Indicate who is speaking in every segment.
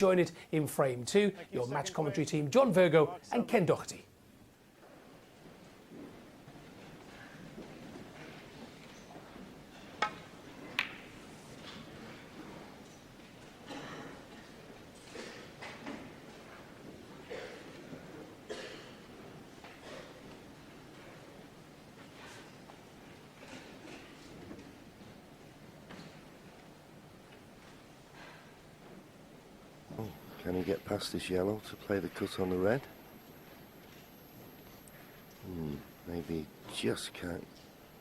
Speaker 1: Join it in frame 2, your match commentary team, John Virgo and Ken Doherty.
Speaker 2: Can he get past this yellow to play the cut on the red? Maybe he just can't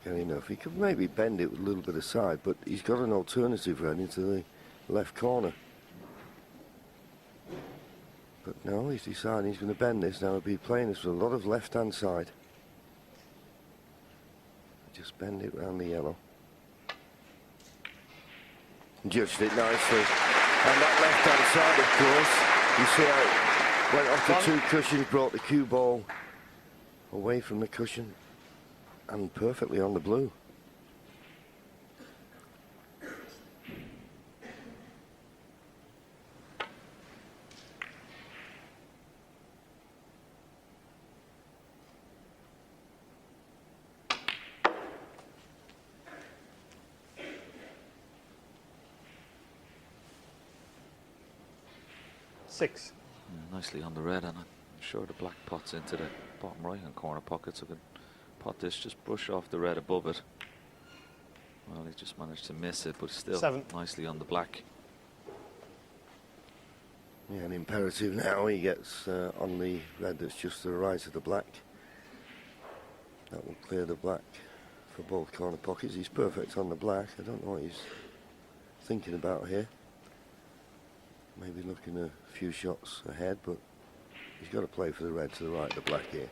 Speaker 2: get enough. He could maybe bend it with a little bit of side, but he's got an alternative red into the left corner. But no, he's deciding he's going to bend this. Now he'll be playing this with a lot of left-hand side. Just bend it round the yellow. Judged it nicely. And that left-hand side, of course, you see how it went off the two cushions, brought the cue ball away from the cushion, and perfectly on the blue.
Speaker 3: Six.
Speaker 4: Nicely on the red, and I'm sure the black pots into the bottom right hand corner pocket, so I can pot this, just brush off the red above it. Well, he just managed to miss it, but still
Speaker 3: Seven.
Speaker 4: Nicely on the black.
Speaker 2: Yeah, an imperative now. He gets on the red that's just to the right of the black. That will clear the black for both corner pockets. He's perfect on the black. I don't know what he's thinking about here. Maybe looking a few shots ahead, but he's got to play for the red to the right of the black here.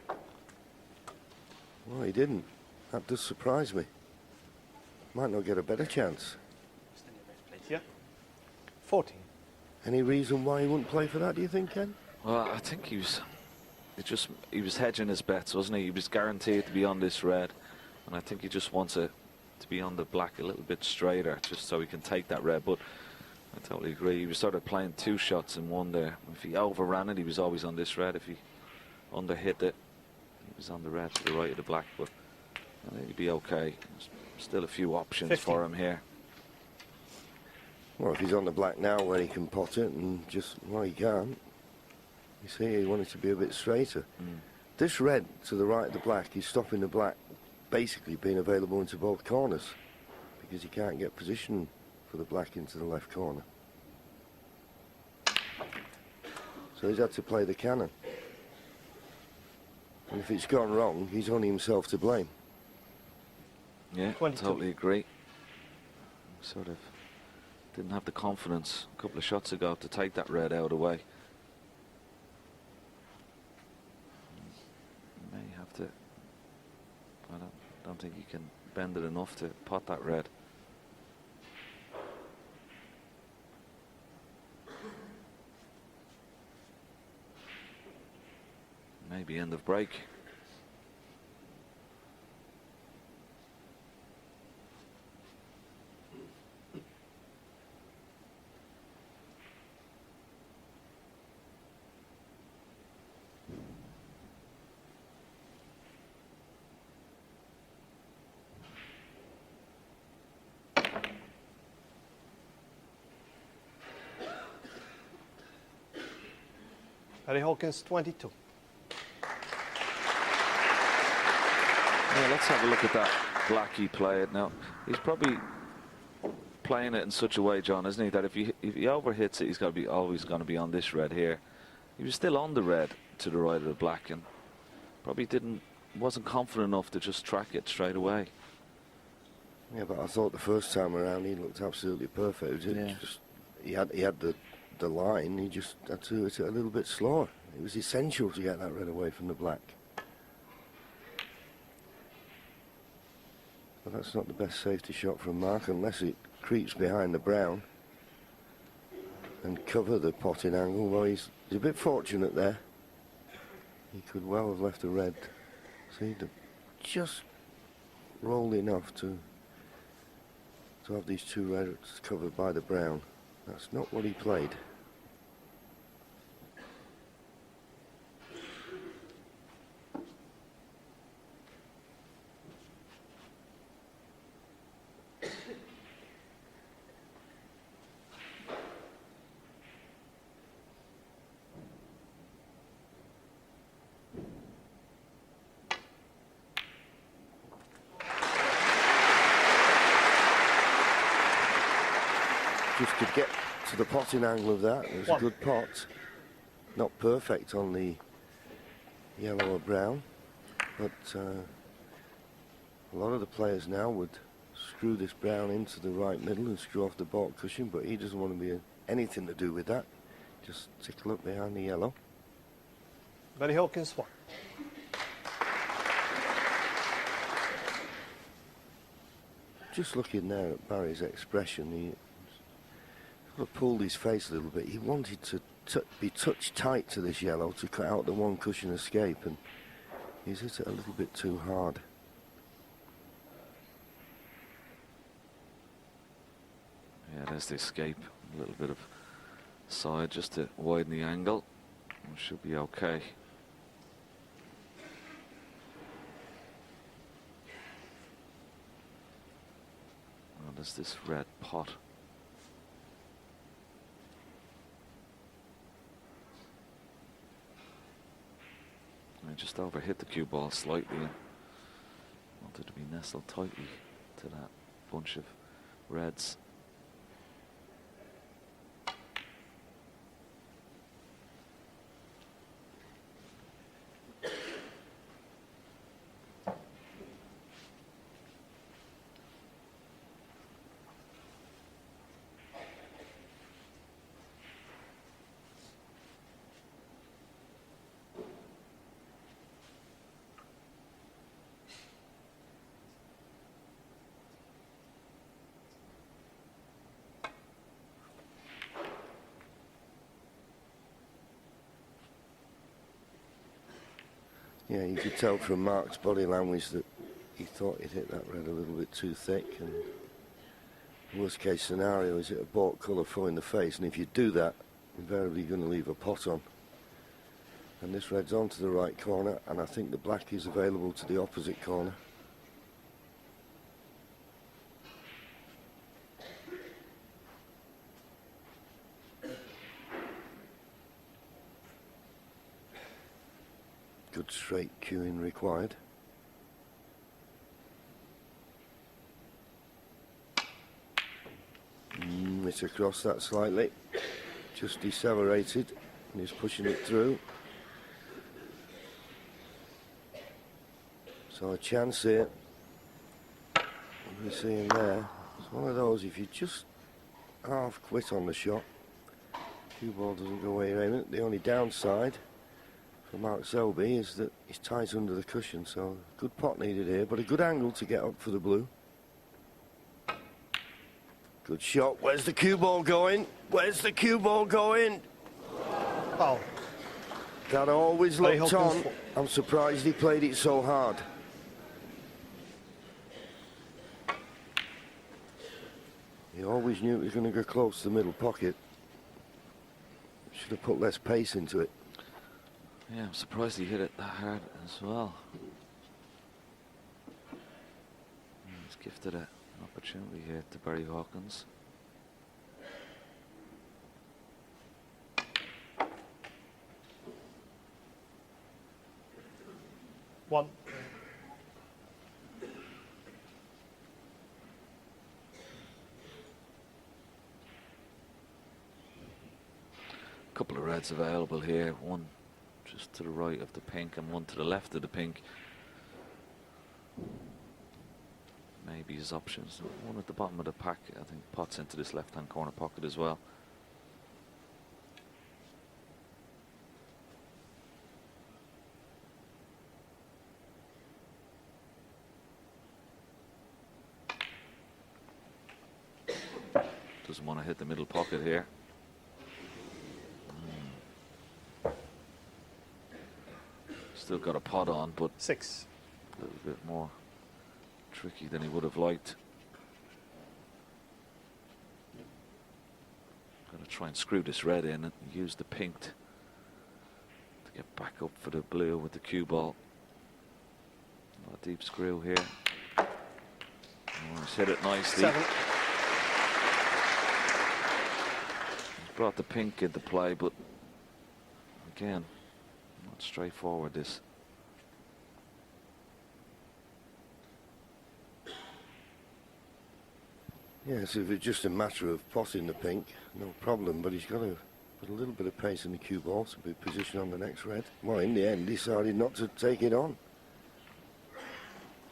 Speaker 2: Well, he didn't. That does surprise me. Might not get a better chance.
Speaker 3: Yeah. 14.
Speaker 2: Any reason why he wouldn't play for that, do you think, Ken?
Speaker 4: Well, I think he was hedging his bets, wasn't he? He was guaranteed to be on this red, and I think he just wants it to be on the black a little bit straighter, just so he can take that red. But I totally agree. He was sort of playing two shots in one there. If he overran it, he was always on this red. If he underhit it, he was on the red to the right of the black. But I think he'd be okay. There's still a few options
Speaker 3: 50.
Speaker 4: for him here.
Speaker 2: Well, if he's on the black now where he can pot it and just, well, he can't. You see, he wanted to be a bit straighter. This red to the right of the black is stopping the black basically being available into both corners because he can't get position for the black into the left corner. So he's had to play the cannon. And if it's gone wrong, he's only himself to blame.
Speaker 4: Yeah,
Speaker 3: 22.
Speaker 4: totally agree. Sort of didn't have the confidence a couple of shots ago to take that red out of the way. You may have to. I don't think you can bend it enough to pot that red. Maybe end of break.
Speaker 3: Hawkins 22.
Speaker 4: Yeah, let's have a look at that black he played. Now, he's probably playing it in such a way, John, isn't he, that if he overhits it, he's got to be always going to be on this red here. He was still on the red to the right of the black, and probably wasn't confident enough to just track it straight away.
Speaker 2: Yeah, but I thought the first time around he looked absolutely perfect. He had the line. He just had to hit it a little bit slower. It was essential to get that red away from the black. But that's not the best safety shot from Mark unless it creeps behind the brown and cover the potting angle. Well, he's a bit fortunate there. He could well have left the red. See, just rolled enough to have these two reds covered by the brown. That's not what he played. just could get to the potting angle of that. It was a good pot. Not perfect on the yellow or brown, but a lot of the players now would screw this brown into the right middle and screw off the baulk cushion, but he doesn't want to be anything to do with that. Just tickle up behind the yellow.
Speaker 3: Barry Hawkins 1.
Speaker 2: Just looking there at Barry's expression, he sort of pulled his face a little bit. He wanted to be touched tight to this yellow to cut out the one cushion escape, and he's hit it a little bit too hard.
Speaker 4: Yeah, there's the escape. A little bit of side just to widen the angle. It should be okay. Well, there's this red pot. I just overhit the cue ball slightly and wanted to be nestled tightly to that bunch of reds.
Speaker 2: Yeah, you could tell from Mark's body language that he thought he'd hit that red a little bit too thick, and worst case scenario is it a baulk colour full in the face, and if you do that, invariably you're going to leave a pot on. And this red's onto the right corner, and I think the black is available to the opposite corner. Good straight cueing required. It's across that slightly. Just decelerated, and he's pushing it through. So a chance here. We're seeing there. It's one of those, if you just half quit on the shot, cue ball doesn't go where you're aiming. The only downside for Mark Selby is that he's tight under the cushion, so good pot needed here, but a good angle to get up for the blue. Good shot. Where's the cue ball going? Where's the cue ball going?
Speaker 3: Foul.
Speaker 2: That always looked on.
Speaker 3: Hawkins.
Speaker 2: I'm surprised he played it so hard. He always knew it was going to go close to the middle pocket. Should have put less pace into it.
Speaker 4: Yeah, I'm surprised he hit it that hard as well. He's gifted an opportunity here to Barry Hawkins.
Speaker 3: One.
Speaker 4: Couple of reds available here. One just to the right of the pink and one to the left of the pink. Maybe his options. One at the bottom of the pack, I think, pots into this left-hand corner pocket as well. Doesn't want to hit the middle pocket here. Still got a pot on, but
Speaker 3: 6.
Speaker 4: a little bit more tricky than he would have liked. Got to try and screw this red in and use the pink to get back up for the blue with the cue ball. A deep screw here. Oh, he's hit it nicely.
Speaker 3: 7.
Speaker 4: He's brought the pink into play, but again, not straightforward this.
Speaker 2: Yes, if it's just a matter of potting the pink, no problem, but he's got to put a little bit of pace in the cue ball to be positioned on the next red. Well, in the end, decided not to take it on.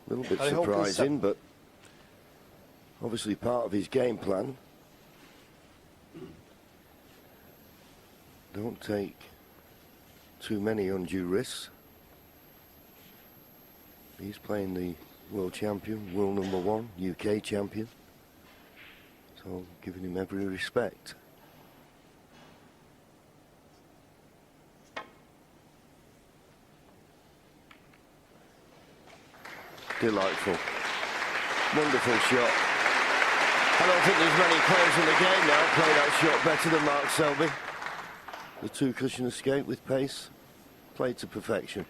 Speaker 2: A little bit surprising, but obviously part of his game plan. Don't take too many undue risks. He's playing the world champion, world #1, UK champion. So giving him every respect. Delightful. Wonderful shot. I don't think there's many players in the game now play that shot better than Mark Selby. The two-cushion escape with pace, played to perfection.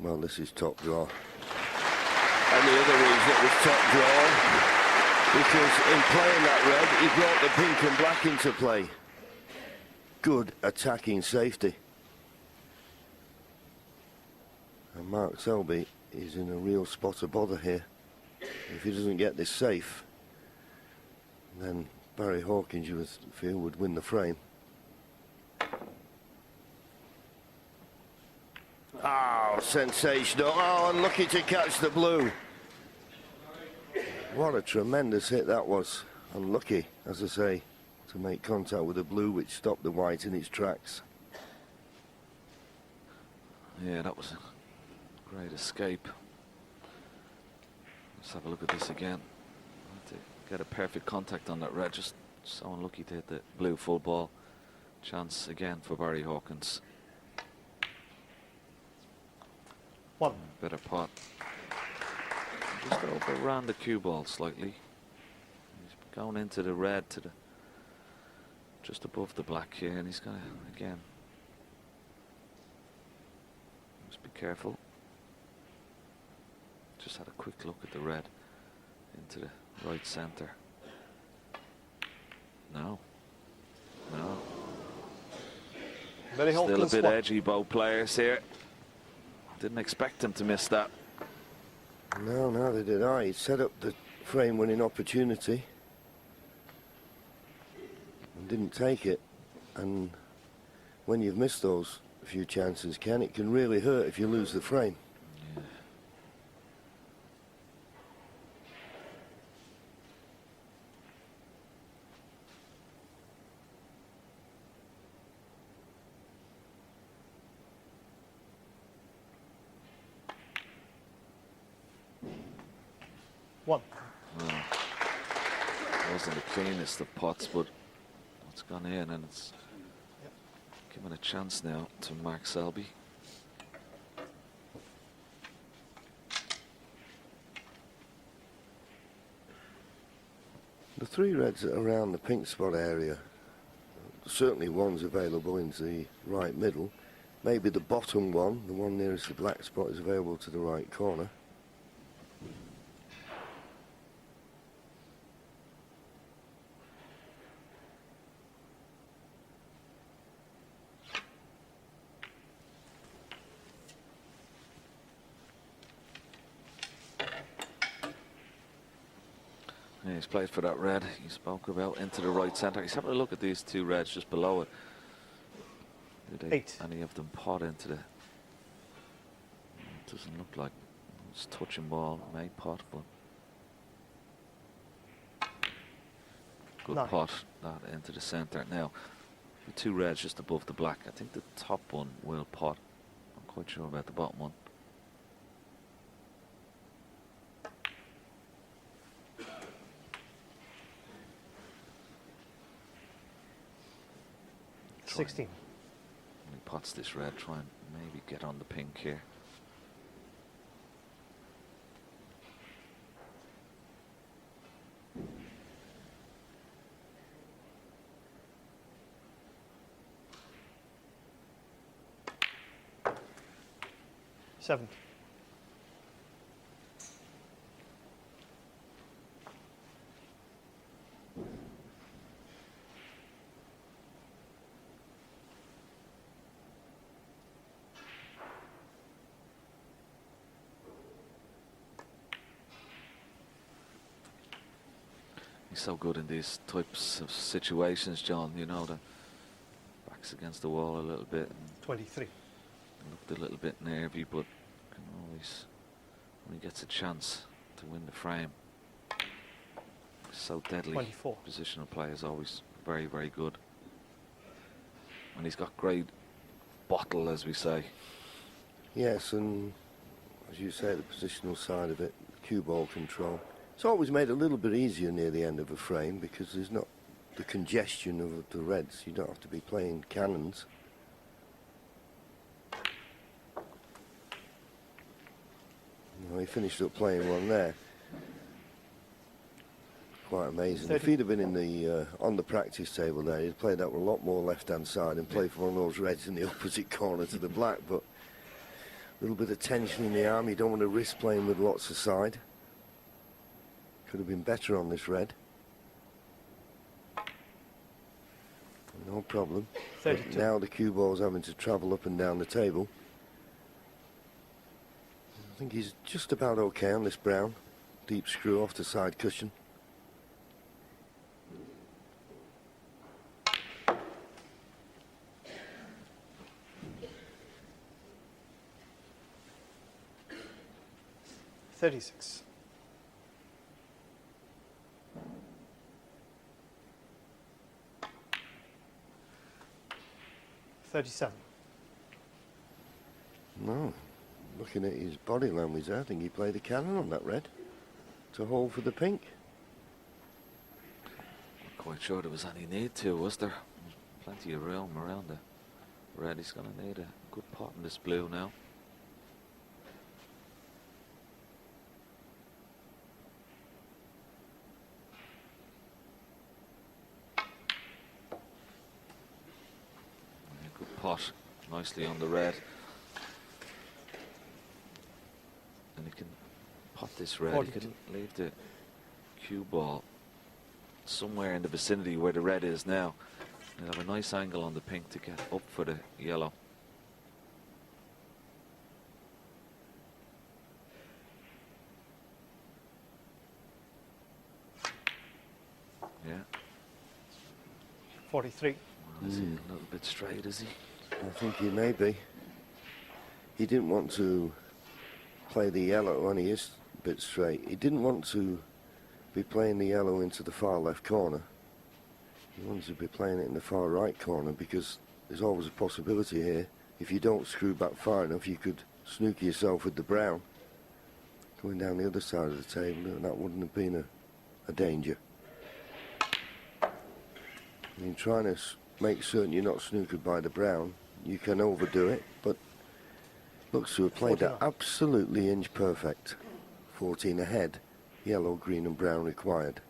Speaker 2: Well, this is top draw. And the other reason it was top draw, because in playing that red, he brought the pink and black into play. Good attacking safety. And Mark Selby is in a real spot of bother here. If he doesn't get this safe, then Barry Hawkins, you would feel, would win the frame. Oh, sensational. Oh, unlucky to catch the blue. What a tremendous hit that was. Unlucky, as I say, to make contact with the blue, which stopped the white in its tracks.
Speaker 4: Yeah, that was a great escape. Let's have a look at this again. To get a perfect contact on that red, just so unlucky to hit the blue full ball. Chance again for Barry Hawkins.
Speaker 3: One.
Speaker 4: Better pot. Just overran the cue ball slightly. He's going into the red to the just above the black here, and he's gonna again. Just be careful. Just had a quick look at the red into the right center. No. No.
Speaker 3: Very
Speaker 4: Still a
Speaker 3: Hawkins
Speaker 4: bit
Speaker 3: one.
Speaker 4: edgy, both players here. Didn't expect him to miss that.
Speaker 2: No, neither did I. He set up the frame-winning opportunity and didn't take it. And when you've missed those few chances, Ken, it can really hurt if you lose the frame.
Speaker 4: Yeah.
Speaker 3: One.
Speaker 4: Well, wasn't the cleanest of pots, but it's gone in, and it's given a chance now to Mark Selby.
Speaker 2: The three reds around the pink spot area, certainly one's available into the right middle. Maybe the bottom one, the one nearest the black spot, is available to the right corner.
Speaker 4: Yeah, he's played for that red he spoke about into the right centre. He's having a look at these two reds just below it. Did any of them pot into the... It doesn't look like it's touching ball, may pot, but... Good
Speaker 3: Nine.
Speaker 4: pot, that into the centre. Now, the two reds just above the black. I think the top one will pot. I'm quite sure about the bottom one. Try
Speaker 3: 16.
Speaker 4: When he pots this red, try and maybe get on the pink here.
Speaker 3: 70.
Speaker 4: He's so good in these types of situations, John. You know, the back's against the wall a little bit. And
Speaker 3: 23.
Speaker 4: looked a little bit nervy, but can always, when he gets a chance to win the frame, so deadly.
Speaker 3: 24.
Speaker 4: Positional play is always very, very good. And he's got great bottle, as we say.
Speaker 2: Yes, and as you say, the positional side of it, cue ball control. It's always made a little bit easier near the end of a frame because there's not the congestion of the reds. You don't have to be playing cannons. Well, he finished up playing one there. Quite amazing.
Speaker 3: 30.
Speaker 2: If he'd have been in the on the practice table there, he'd play that with a lot more left-hand side and play for one of those reds in the opposite corner to the black. But a little bit of tension in the arm. You don't want to risk playing with lots of side. Could have been better on this red. No problem.
Speaker 3: 32.
Speaker 2: Now the cue ball's having to travel up and down the table. I think he's just about okay on this brown. Deep screw off the side cushion.
Speaker 3: $36. $37.
Speaker 2: No. Looking at his body language there, I think he played a cannon on that red to hold for the pink.
Speaker 4: Not quite sure there was any need to, was there? Plenty of room around the red. He's going to need a good pot in this blue now. Pot nicely on the red, and he can pot this red.
Speaker 3: 42.
Speaker 4: He can leave the cue ball somewhere in the vicinity where the red is now. He'll have a nice angle on the pink to get up for the yellow. Yeah.
Speaker 3: 43.
Speaker 4: Well, is he a little bit straight, is he?
Speaker 2: I think he may be. He didn't want to play the yellow when he is a bit straight. He didn't want to be playing the yellow into the far left corner. He wanted to be playing it in the far right corner because there's always a possibility here. If you don't screw back far enough, you could snooker yourself with the brown going down the other side of the table, and that wouldn't have been a danger. I mean, trying to make certain you're not snookered by the brown, you can overdo it, but looks to have played that
Speaker 3: 49.
Speaker 2: absolutely inch perfect. 14 ahead, yellow, green and brown required.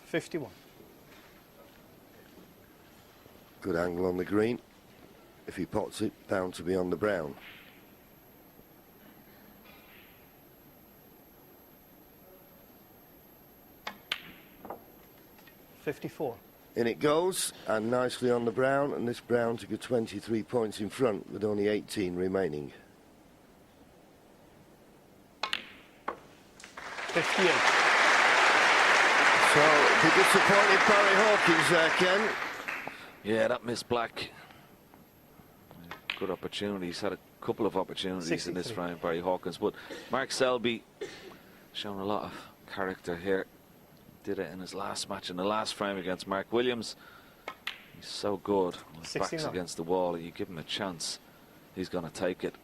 Speaker 3: 51.
Speaker 2: Good angle on the green. If he pots it, bound to be on the brown.
Speaker 3: $54.
Speaker 2: In it goes, and nicely on the brown, and this brown took a 23 points in front with only 18 remaining.
Speaker 3: 58.
Speaker 2: So, the disappointed Barry Hawkins, Ken.
Speaker 4: Yeah, that missed black. Good opportunity. He's had a couple of opportunities in this
Speaker 3: 63.
Speaker 4: round, Barry Hawkins, but Mark Selby shown a lot of character here. Did it in his last match in the last frame against Mark Williams. He's so good. When his back's
Speaker 3: 69.
Speaker 4: against the wall, you give him a chance, he's going to take it.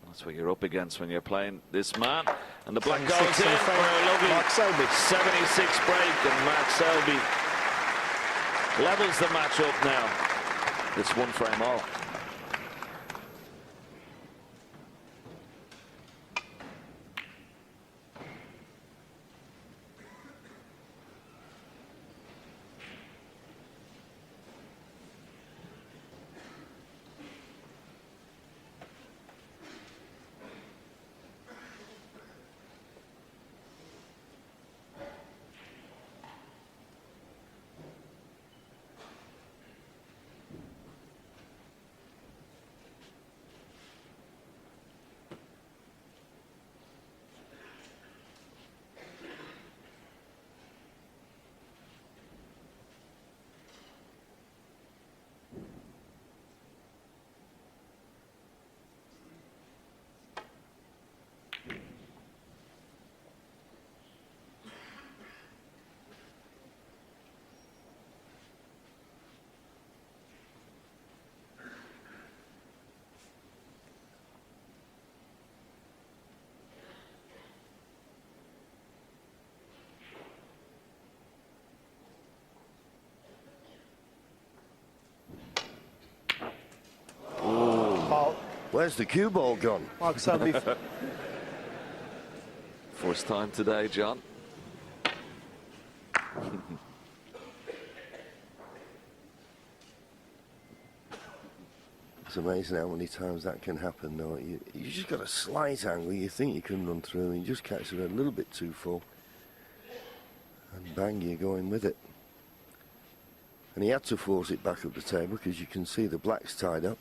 Speaker 4: That's what you're up against when you're playing this man. And the black goes
Speaker 3: 76
Speaker 4: in
Speaker 3: in
Speaker 4: for
Speaker 3: front.
Speaker 4: a lovely
Speaker 3: Mark Selby.
Speaker 4: 76 break, and Mark Selby levels the match up now. It's one frame all.
Speaker 2: where's the cue ball gone?
Speaker 3: Mark Selby.
Speaker 4: First time today, John.
Speaker 2: It's amazing how many times that can happen, though. You just got a slight angle you think you can run through, and you just catch it a little bit too full. And bang, you're going with it. And he had to force it back up the table because you can see the black's tied up.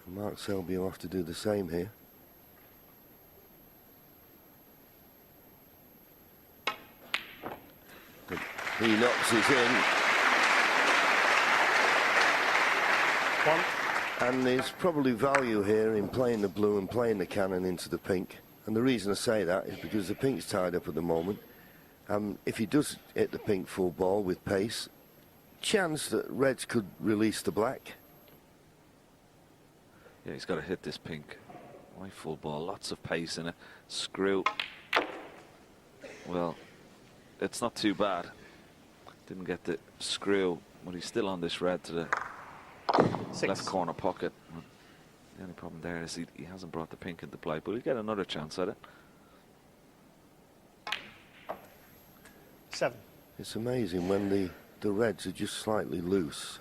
Speaker 2: And Mark Selby will have to do the same here. But he knocks it in.
Speaker 3: One.
Speaker 2: And there's probably value here in playing the blue and playing the cannon into the pink. And the reason I say that is because the pink's tied up at the moment. If he does hit the pink full ball with pace, chance that reds could release the black.
Speaker 4: Yeah, he's got to hit this pink. Why full ball? Lots of pace in it. Screw. Well, it's not too bad. Didn't get the screw, but he's still on this red to the
Speaker 3: 6.
Speaker 4: left corner pocket. The only problem there is he hasn't brought the pink into play, but he'll get another chance at it.
Speaker 3: 7.
Speaker 2: It's amazing when the reds are just slightly loose.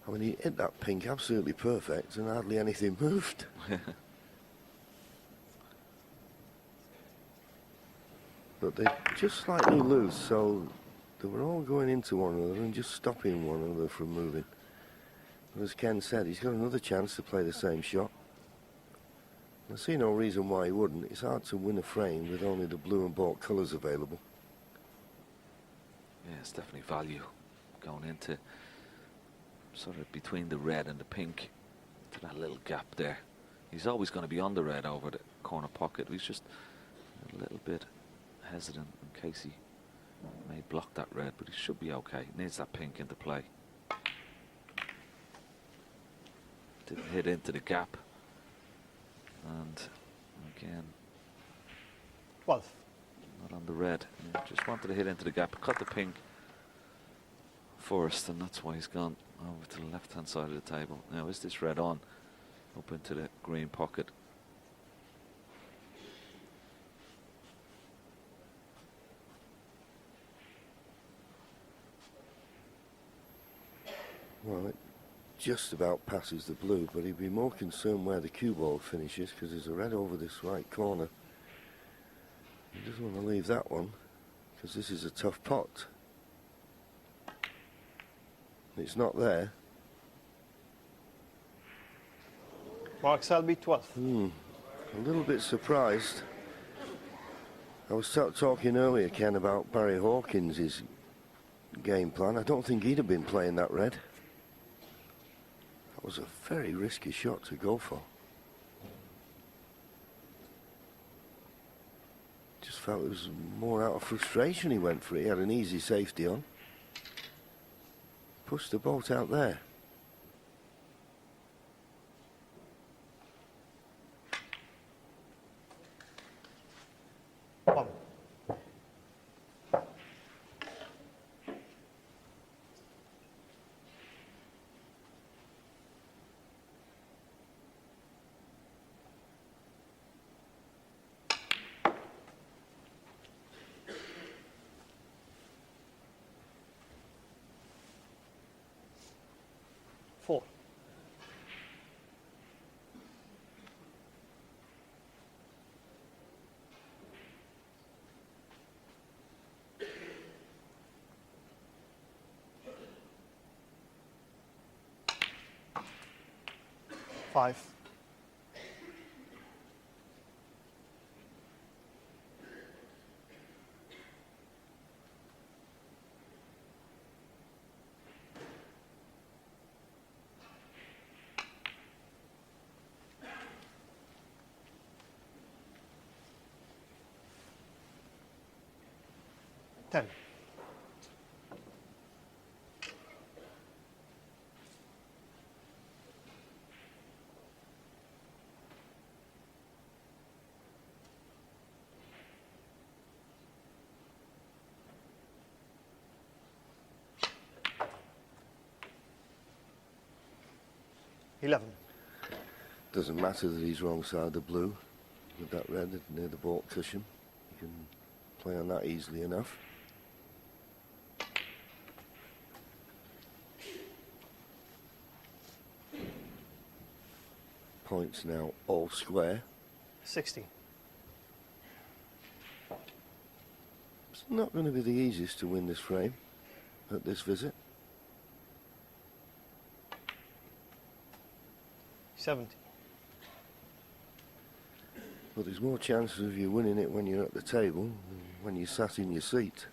Speaker 2: I mean, he hit that pink absolutely perfect and hardly anything moved. But they're just slightly loose, so they were all going into one another and just stopping one another from moving. But as Ken said, he's got another chance to play the same shot. I see no reason why he wouldn't. It's hard to win a frame with only the blue and bought colours available.
Speaker 4: Yeah, it's definitely value going into sort of between the red and the pink to that little gap there. He's always going to be on the red over the corner pocket. He's just a little bit hesitant in case he may block that red, but he should be okay. Needs that pink into play. Didn't hit into the gap. And again,
Speaker 3: 12.
Speaker 4: not on the red. Just wanted to hit into the gap. Cut the pink first, and that's why he's gone over to the left-hand side of the table. Now, is this red on? Up into the green pocket.
Speaker 2: Well, it just about passes the blue, but he'd be more concerned where the cue ball finishes because there's a red over this right corner. He doesn't want to leave that one because this is a tough pot. It's not there.
Speaker 3: Mark Selby, 12.
Speaker 2: A little bit surprised. I was talking earlier, Ken, about Barry Hawkins' game plan. I don't think he'd have been playing that red. That was a very risky shot to go for. Just felt it was more out of frustration he went for it. He had an easy safety on. Pushed the boat out there.
Speaker 3: One. Four. Five. Ten. $11.
Speaker 2: Doesn't matter that he's wrong side of blue with that red near the baulk cushion. You can play on that easily enough. Points now all square.
Speaker 3: 60.
Speaker 2: It's not going to be the easiest to win this frame at this visit.
Speaker 3: 70.
Speaker 2: But there's more chances of you winning it when you're at the table than when you sat in your seat.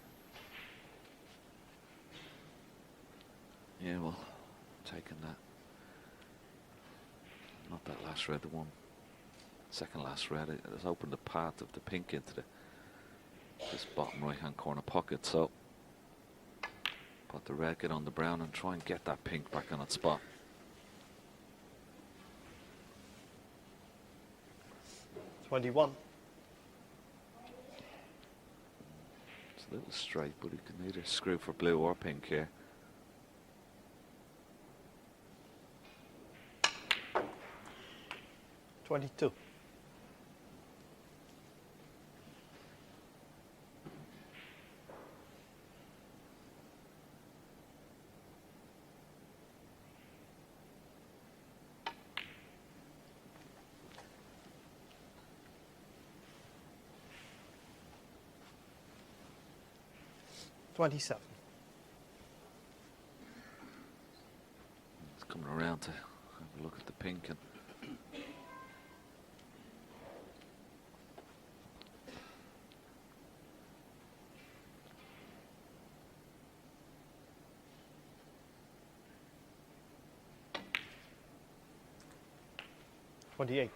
Speaker 4: Yeah, well, taking that. Not that last red, the one. Second last red. It has opened the path of the pink into this bottom right-hand corner pocket. So, let the red get on the brown and try and get that pink back on its spot.
Speaker 3: 21.
Speaker 4: It's a little straight, but he can either screw for blue or pink here.
Speaker 3: $22. $27.
Speaker 4: It's coming around to have a look at the pink and
Speaker 3: $28.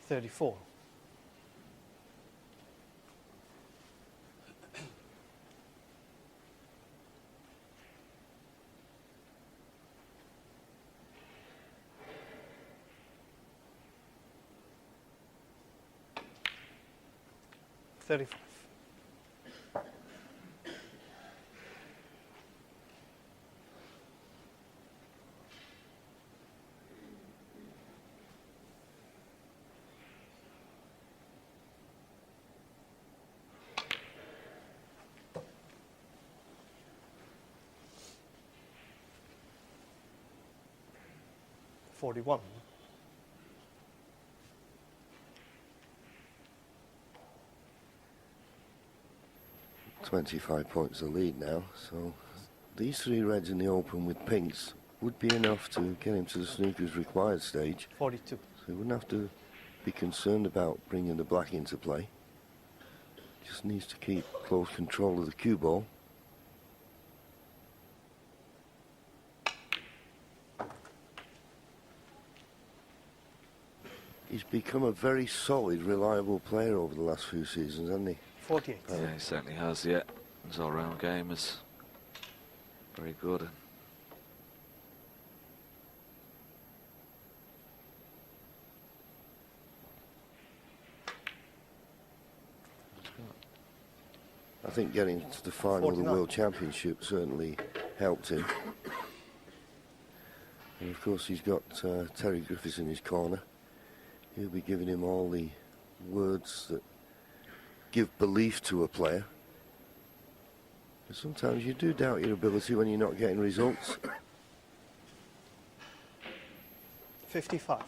Speaker 3: $34. $35. $41.
Speaker 2: 25 points the lead now, so these three reds in the open with pinks would be enough to get him to the snooker's required stage.
Speaker 3: 42.
Speaker 2: So he wouldn't have to be concerned about bringing the black into play. Just needs to keep close control of the cue ball. He's become a very solid, reliable player over the last few seasons, hasn't he?
Speaker 3: 48.
Speaker 4: yeah, he certainly has. Yeah, his all-round game is very good.
Speaker 2: I think getting to the final of the
Speaker 3: 49.
Speaker 2: World Championship certainly helped him. And of course he's got Terry Griffiths in his corner. He'll be giving him all the words that give belief to a player. But sometimes you do doubt your ability when you're not getting results.
Speaker 3: 55.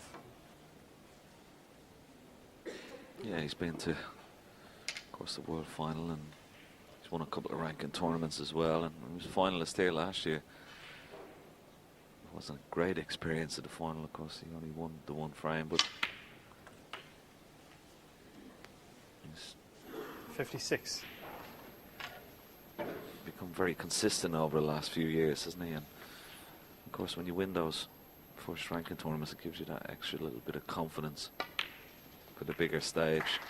Speaker 4: Yeah, he's been to, of course, the World Final, and he's won a couple of ranking tournaments as well, and he was a finalist here last year. It wasn't a great experience at the final, of course. He only won the one frame, but he's
Speaker 3: 56.
Speaker 4: become very consistent over the last few years, hasn't he? And of course, when you win those first ranking tournaments, it gives you that extra little bit of confidence for the bigger stage.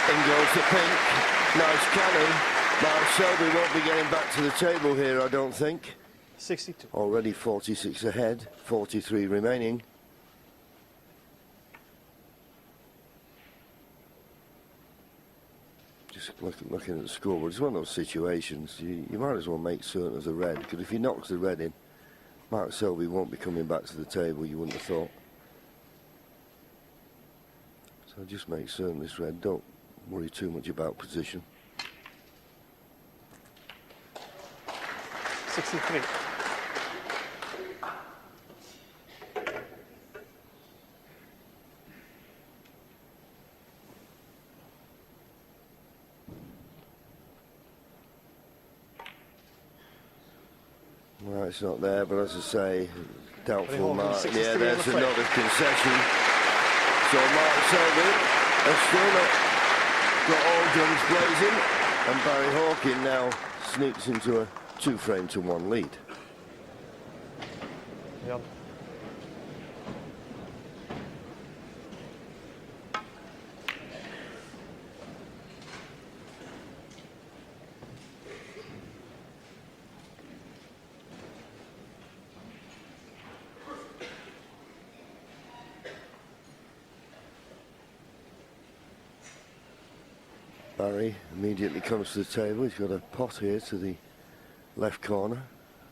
Speaker 2: In goes the pink. Nice cannon. Now Selby won't be getting back to the table here, I don't think.
Speaker 3: 62.
Speaker 2: Already 46 ahead, 43 remaining. Just looking at the scoreboard, it's one of those situations, you might as well make certain of the red, because if he knocks the red in, Mark Selby won't be coming back to the table, you wouldn't have thought. So just make certain this red, don't worry too much about position.
Speaker 3: 63.
Speaker 2: Well, it's not there, but as I say, doubtful
Speaker 3: Hawkins,
Speaker 2: mark.
Speaker 3: 63
Speaker 2: Yeah,
Speaker 3: on
Speaker 2: there's
Speaker 3: the
Speaker 2: another concession. So Mark Selby has still got all guns blazing, and Barry Hawkins now sneaks into a 2-frame-to-1 lead.
Speaker 3: Yep.
Speaker 2: Barry immediately comes to the table. He's got a pot here to the left corner,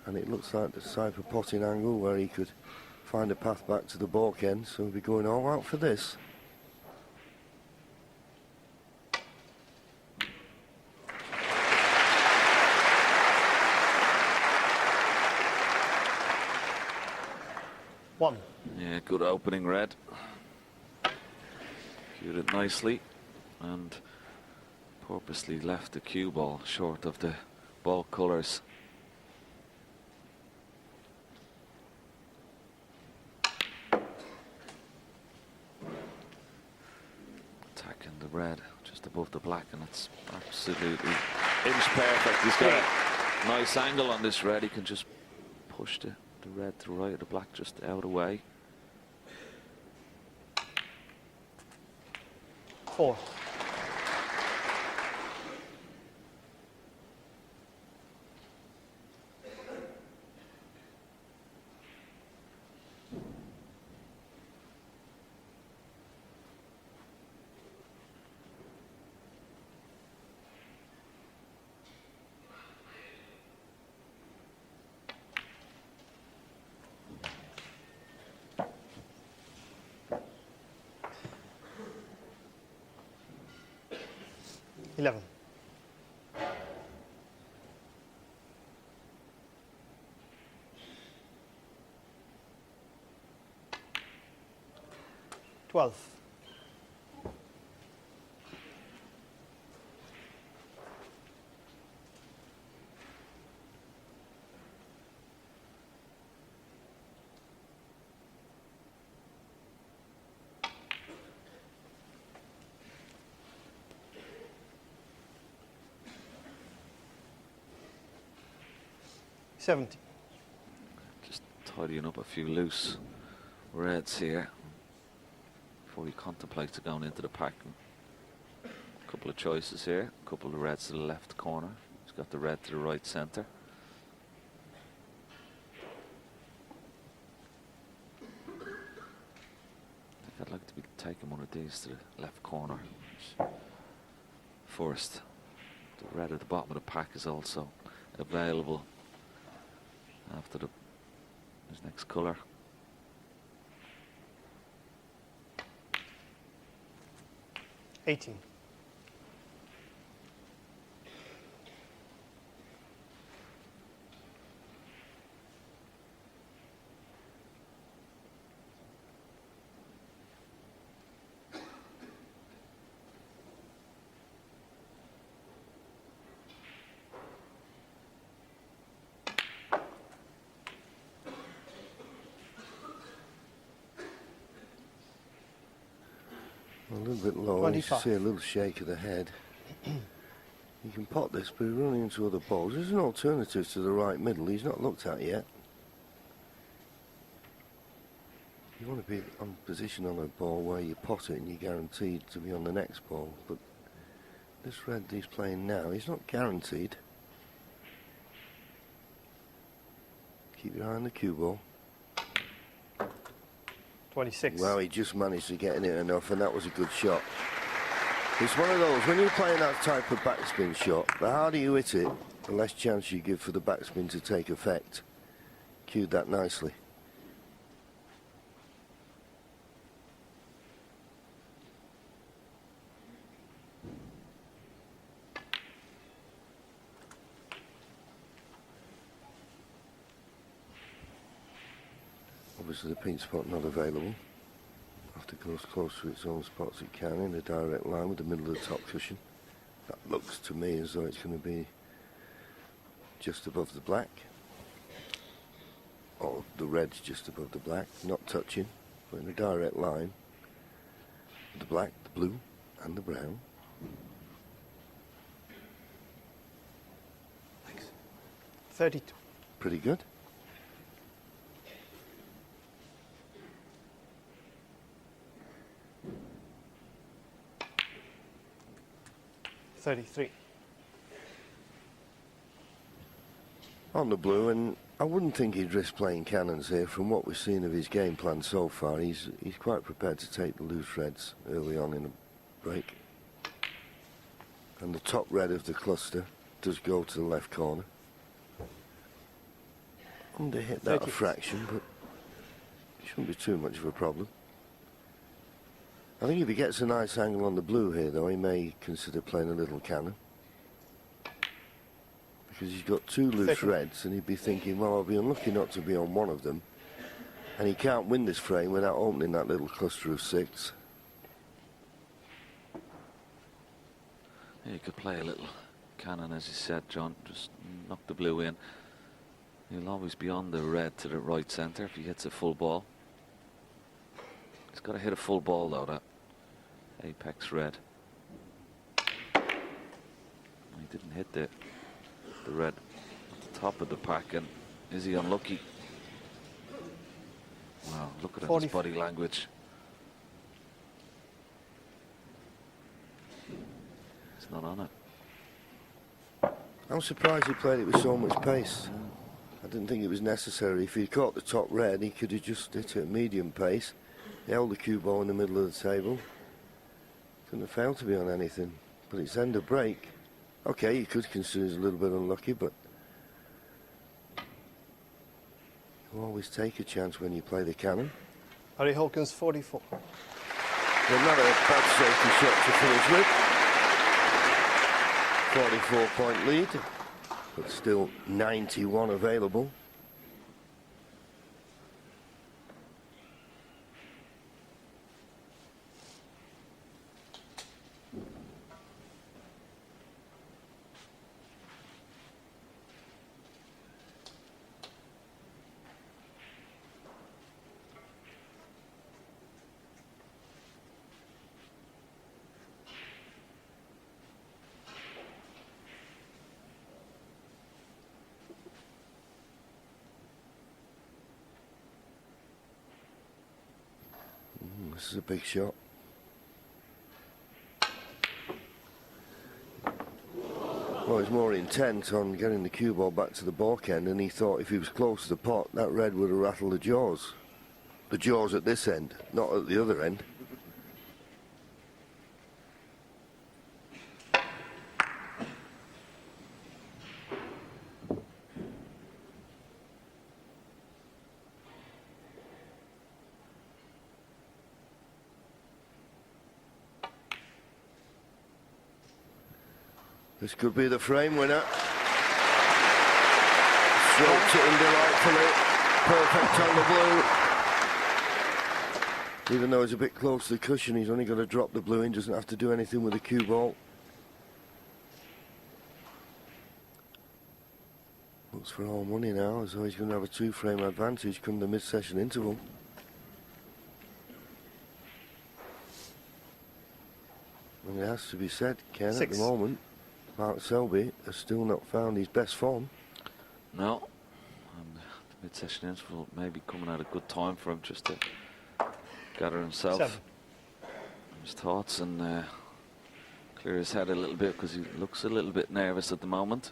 Speaker 2: and it looks like the type of potting angle where he could find a path back to the balk end, so he'll be going all out for this.
Speaker 3: One.
Speaker 4: Yeah, good opening red. Cued it nicely and purposely left the cue ball short of the ball colours. Attacking the red just above the black, and it's absolutely inch perfect. He's got a nice angle on this red. He can just push the red to the right of the black, just out of the way.
Speaker 3: 4. Eleven. Twelve. $70.
Speaker 4: Just tidying up a few loose reds here before he contemplates going into the pack. A couple of choices here. A couple of reds to the left corner. He's got the red to the right centre. I think I'd like to be taking one of these to the left corner first. The red at the bottom of the pack is also available after his next colour. $18.
Speaker 2: A little bit low, you
Speaker 3: 25.
Speaker 2: see a little shake of the head. You can pot this, but he's running into other balls. There's an alternative to the right middle he's not looked at yet. You want to be on position on a ball where you pot it and you're guaranteed to be on the next ball, but this red he's playing now, he's not guaranteed. Keep your eye on the cue ball.
Speaker 3: 26.
Speaker 2: Well, he just managed to get in it enough, and that was a good shot. It's one of those, when you're playing that type of backspin shot, the harder you hit it, the less chance you give for the backspin to take effect. Cued that nicely. Obviously the pink spot not available. Have to go as close to its own spot as it can in a direct line with the middle of the top cushion. That looks to me as though it's going to be just above the black. Or the red's just above the black, not touching, but in a direct line. The black, the blue and the brown.
Speaker 3: 32.
Speaker 2: Pretty good. On the blue, and I wouldn't think he'd risk playing cannons here. From what we've seen of his game plan so far, he's quite prepared to take the loose reds early on in a break. And the top red of the cluster does go to the left corner. Under hit that a fraction, but it shouldn't be too much of a problem. I think if he gets a nice angle on the blue here, though, he may consider playing a little cannon. Because he's got two loose reds, and he'd be thinking, well, I'll be unlucky not to be on one of them. And he can't win this frame without opening that little cluster of 6.
Speaker 4: Yeah, you could play a little cannon, as you said, John. Just knock the blue in. He'll always be on the red to the right centre if he hits a full ball. He's got to hit a full ball, though, that apex red. He didn't hit the red at the top of the pack, and is he unlucky? Wow, look at his body language. He's not on it.
Speaker 2: I'm surprised he played it with so much pace. I didn't think it was necessary. If he'd caught the top red, he could have just hit it at medium pace. He held the cue ball in the middle of the table. Couldn't have failed to be on anything. But it's end of break. Okay, you could consider it a little bit unlucky, but you always take a chance when you play the cannon.
Speaker 3: Harry Hawkins, 44.
Speaker 2: Well, not a bad safety shot to finish with. 44-point lead, but still 91 available. This is a big shot. Well, he's more intent on getting the cue ball back to the baulk end, and he thought if he was close to the pot, that red would have rattled the jaws. The jaws at this end, not at the other end. This could be the frame winner. Stroked it in delightfully. Perfect on the blue. Even though he's a bit close to the cushion, he's only got to drop the blue in, doesn't have to do anything with the cue ball. Looks for all money now, as though he's going to have a 2-frame advantage come the mid-session interval. And it has to be said, Ken, at the moment, Mark Selby has still not found his best form.
Speaker 4: No. And the mid-session interval may be coming at a good time for him just to gather himself, his thoughts, and Clear his head a little bit because he looks a little bit nervous at the moment.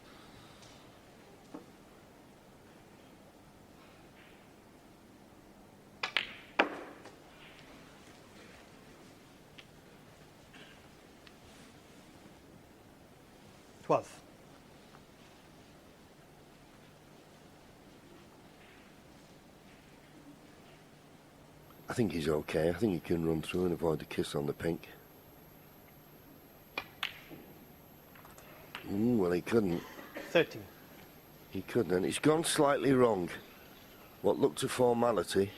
Speaker 2: I think he's okay. I think he can run through and avoid the kiss on the pink. Well, he couldn't.
Speaker 3: 13.
Speaker 2: He couldn't, and it's gone slightly wrong. What looked a formality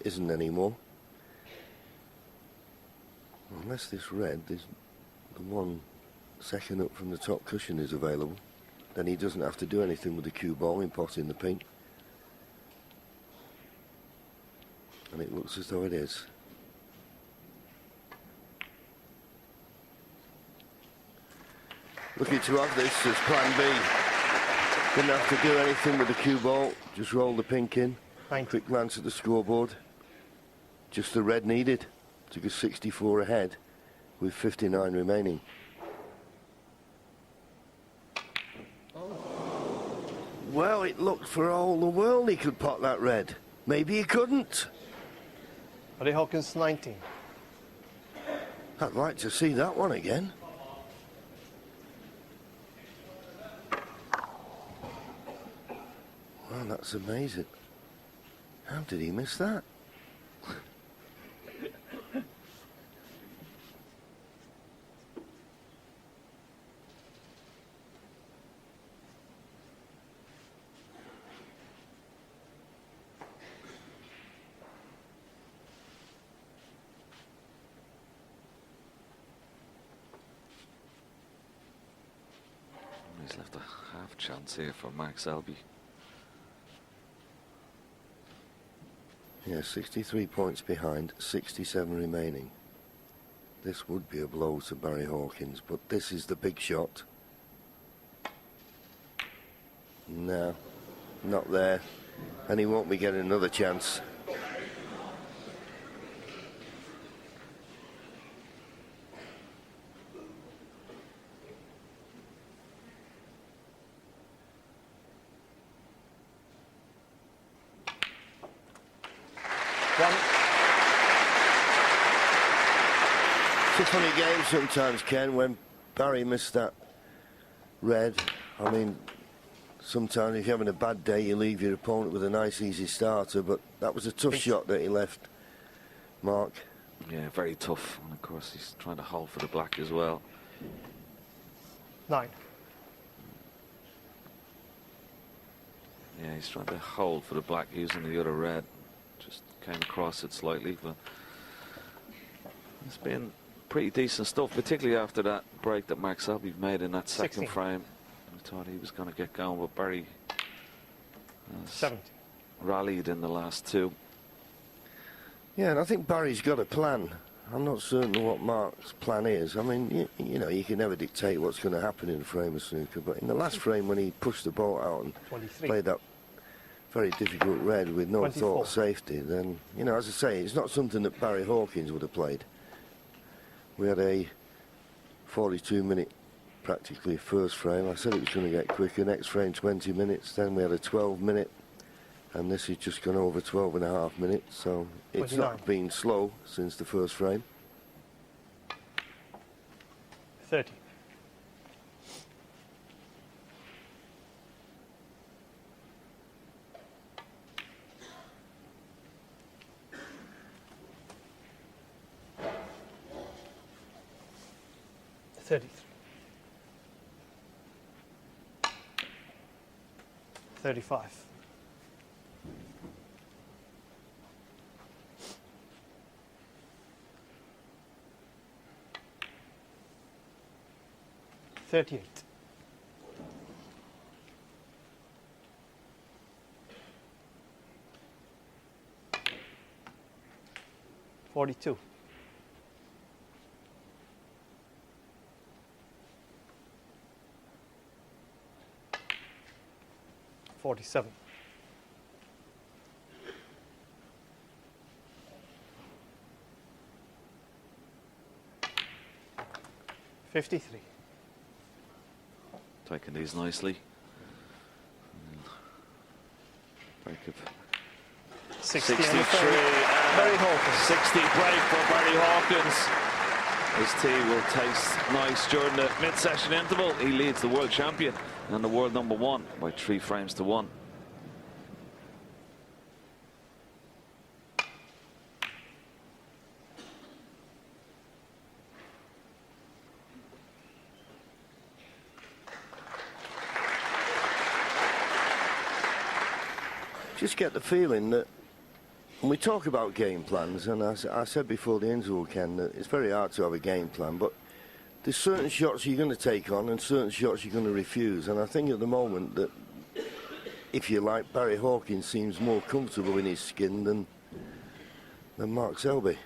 Speaker 2: isn't anymore. Unless this red, there's the 1 second up from the top cushion is available, then he doesn't have to do anything with the cue ball in potting the pink. And it looks as though it is. Lucky to have this as plan B. Didn't have to do anything with the cue ball, just roll the pink in. Quick glance at the scoreboard. Just the red needed. Took us 64 ahead with 59 remaining. Well, it looked for all the world he could pot that red. Maybe he couldn't.
Speaker 3: Are they Hawkins 19?
Speaker 2: I'd like to see that one again. Well, that's amazing. How did he miss that?
Speaker 4: He's left a half chance here for Mark Selby.
Speaker 2: Yeah, 63 points behind, 67 remaining. This would be a blow to Barry Hawkins, but this is the big shot. No, not there. And he won't be getting another chance. It's a funny game sometimes, Ken, when Barry missed that red. I mean, sometimes if you're having a bad day, you leave your opponent with a nice, easy starter, but that was a tough shot that he left, Mark.
Speaker 4: Yeah, very tough. And of course, he's trying to hold for the black as well.
Speaker 3: 9.
Speaker 4: Yeah, he's trying to hold for the black using the other red. Just came across it slightly, but it's been pretty decent stuff, particularly after that break that Mark Selby made in that second
Speaker 3: 16.
Speaker 4: frame. I thought he was going to get going, but Barry
Speaker 3: 70.
Speaker 4: rallied in the last two.
Speaker 2: Yeah, and I think Barry's got a plan. I'm not certain what Mark's plan is. I mean, you know, you can never dictate what's going to happen in a frame of snooker, but in the last frame when he pushed the ball out and
Speaker 3: 23.
Speaker 2: played that very difficult red with no
Speaker 3: 24.
Speaker 2: thought of safety, then, you know, as I say, it's not something that Barry Hawkins would have played. We had a 42-minute, practically, first frame. I said it was going to get quicker. Next frame, 20 minutes. Then we had a 12-minute, and this has just gone over 12.5 minutes. So it's
Speaker 3: 29.
Speaker 2: not been slow since the first frame.
Speaker 3: 30. $33. 35. 38. 42. 47. 50. 53.
Speaker 4: Taking these nicely. Break of
Speaker 3: 60
Speaker 4: 63.
Speaker 3: Barry Hawkins.
Speaker 4: 60 break for Barry Hawkins. His tee will taste nice during the mid-session interval. He leads the world champion and the world #1 by 3 frames to 1.
Speaker 2: Just get the feeling that when we talk about game plans, and I said before the interval, Ken, that it's very hard to have a game plan, but there's certain shots you're going to take on and certain shots you're going to refuse. And I think at the moment that, if you like, Barry Hawkins seems more comfortable in his skin than Mark Selby.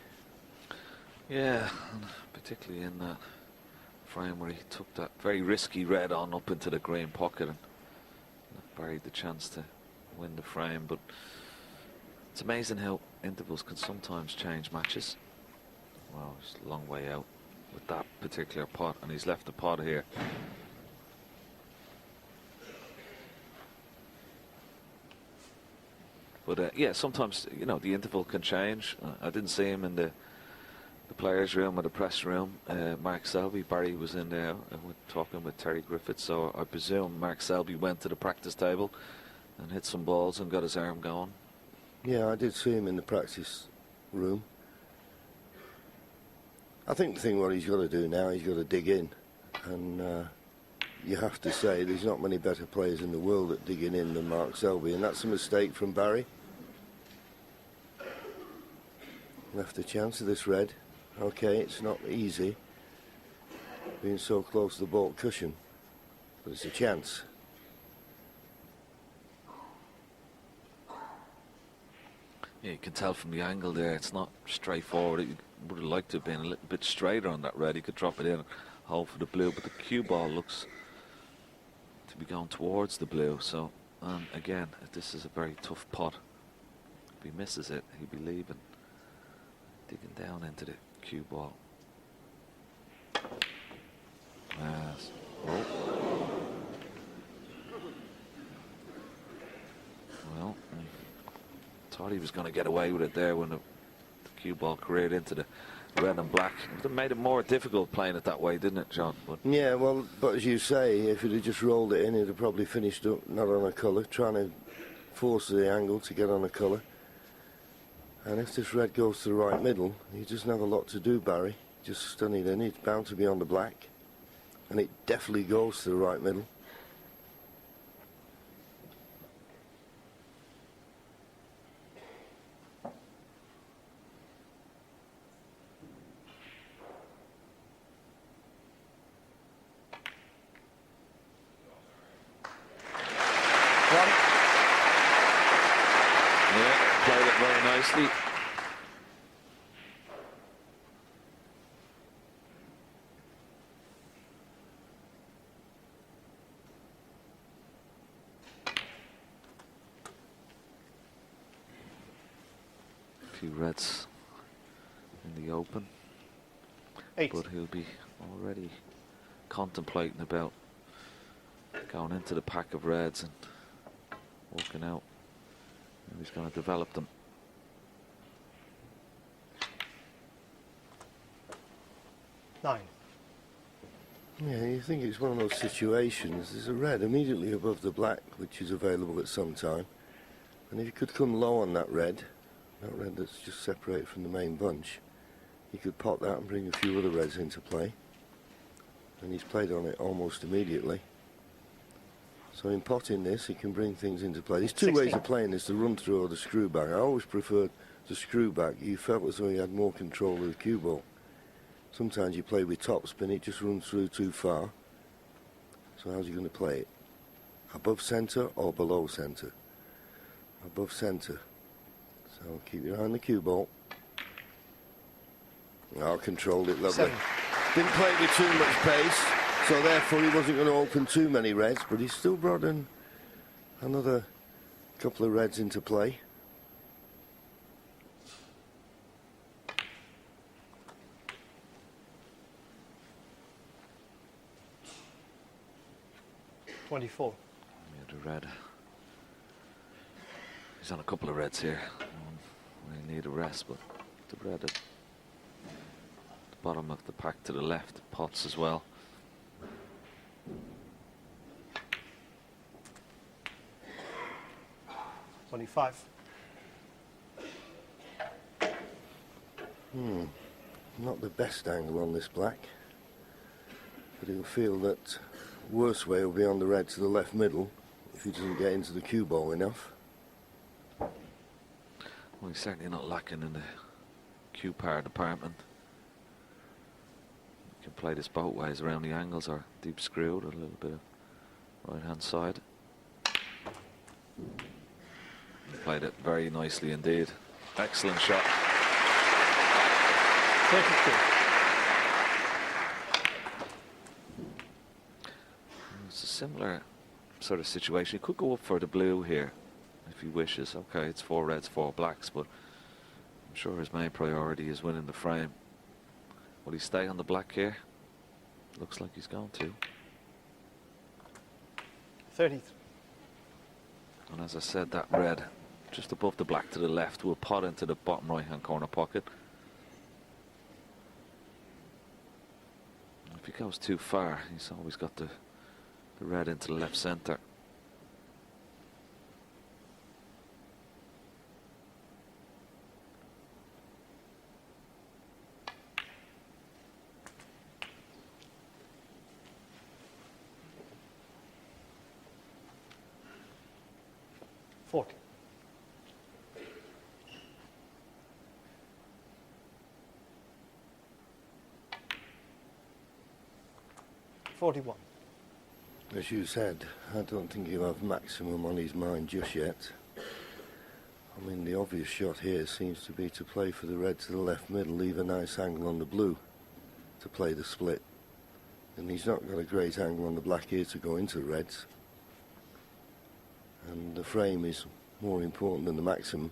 Speaker 4: Yeah, and particularly in that frame where he took that very risky red on up into the green pocket and buried the chance to win the frame. But it's amazing how intervals can sometimes change matches. Wow, it's a long way out with that particular pot, and he's left the pot here. But yeah, sometimes, you know, the interval can change. I didn't see him in the players' room or the press room. Mark Selby, Barry was in there talking with Terry Griffiths, so I presume Mark Selby went to the practice table and hit some balls and got his arm going.
Speaker 2: Yeah, I did see him in the practice room. I think the thing what he's got to do now, he's got to dig in. And you have to say there's not many better players in the world at digging in than Mark Selby, and that's a mistake from Barry. Left a chance of this red. Okay, it's not easy being so close to the ball cushion, but it's a chance.
Speaker 4: Yeah, you can tell from the angle there, it's not straightforward. It would have liked to have been a little bit straighter on that red. He could drop it in and hold for the blue, but the cue ball looks to be going towards the blue. So, again, this is a very tough pot. If he misses it, he'd be leaving, digging down into the cue ball. Yes. Oh. Well, thought he was going to get away with it there when the cue ball careered into the red and black. It made it more difficult playing it that way, didn't it, John? But
Speaker 2: yeah, well, but as you say, if he'd have just rolled it in, he'd have probably finished up not on a colour, trying to force the angle to get on a colour. And if this red goes to the right middle, he doesn't have a lot to do, Barry. Just stun it in, it's bound to be on the black. And it definitely goes to the right middle.
Speaker 4: yeah, played it very nicely. Few reds in the open,
Speaker 3: 8.
Speaker 4: but he'll be already contemplating about going into the pack of reds and walking out. And he's going to develop them.
Speaker 3: 9.
Speaker 2: Yeah, you think it's one of those situations. There's a red immediately above the black, which is available at some time. And if you could come low on that red that's just separated from the main bunch, you could pot that and bring a few other reds into play. And he's played on it almost immediately. So in potting this, he can bring things into play. There's two
Speaker 3: 16.
Speaker 2: ways of playing this, the run through or the screw back. I always preferred the screw back. You felt as though you had more control of the cue ball. Sometimes you play with topspin, it just runs through too far. So how's he going to play it? Above centre or below centre? Above centre. So keep your eye on the cue ball. Oh, controlled it, lovely.
Speaker 3: 7.
Speaker 2: Didn't play it with too much pace, so therefore he wasn't going to open too many reds, but he still brought in another couple of reds into play.
Speaker 3: 24.
Speaker 4: Yeah, the red. He's on a couple of reds here. They need a rest, but the red at the bottom of the pack to the left, pots as well.
Speaker 3: $25.
Speaker 2: Not the best angle on this black, but he'll feel that worst way will be on the red to the left middle if he doesn't get into the cue ball enough.
Speaker 4: Well, he's certainly not lacking in the cue power department. You can play this both ways, around the angles or deep screwed, or a little bit of right hand side. Played it very nicely indeed. Excellent shot.
Speaker 3: 32.
Speaker 4: It's a similar sort of situation. He could go up for the blue here if he wishes. Okay, it's 4 reds, 4 blacks, but I'm sure his main priority is winning the frame. Will he stay on the black here? Looks like he's going to.
Speaker 3: 33.
Speaker 4: And as I said, that red just above the black to the left will pot into the bottom right hand corner pocket. If he goes too far, he's always got the red into the left centre.
Speaker 3: $40. 41.
Speaker 2: As you said, I don't think he'll have maximum on his mind just yet. I mean, the obvious shot here seems to be to play for the red to the left middle, leave a nice angle on the blue to play the split. And he's not got a great angle on the black here to go into the reds. And the frame is more important than the maximum.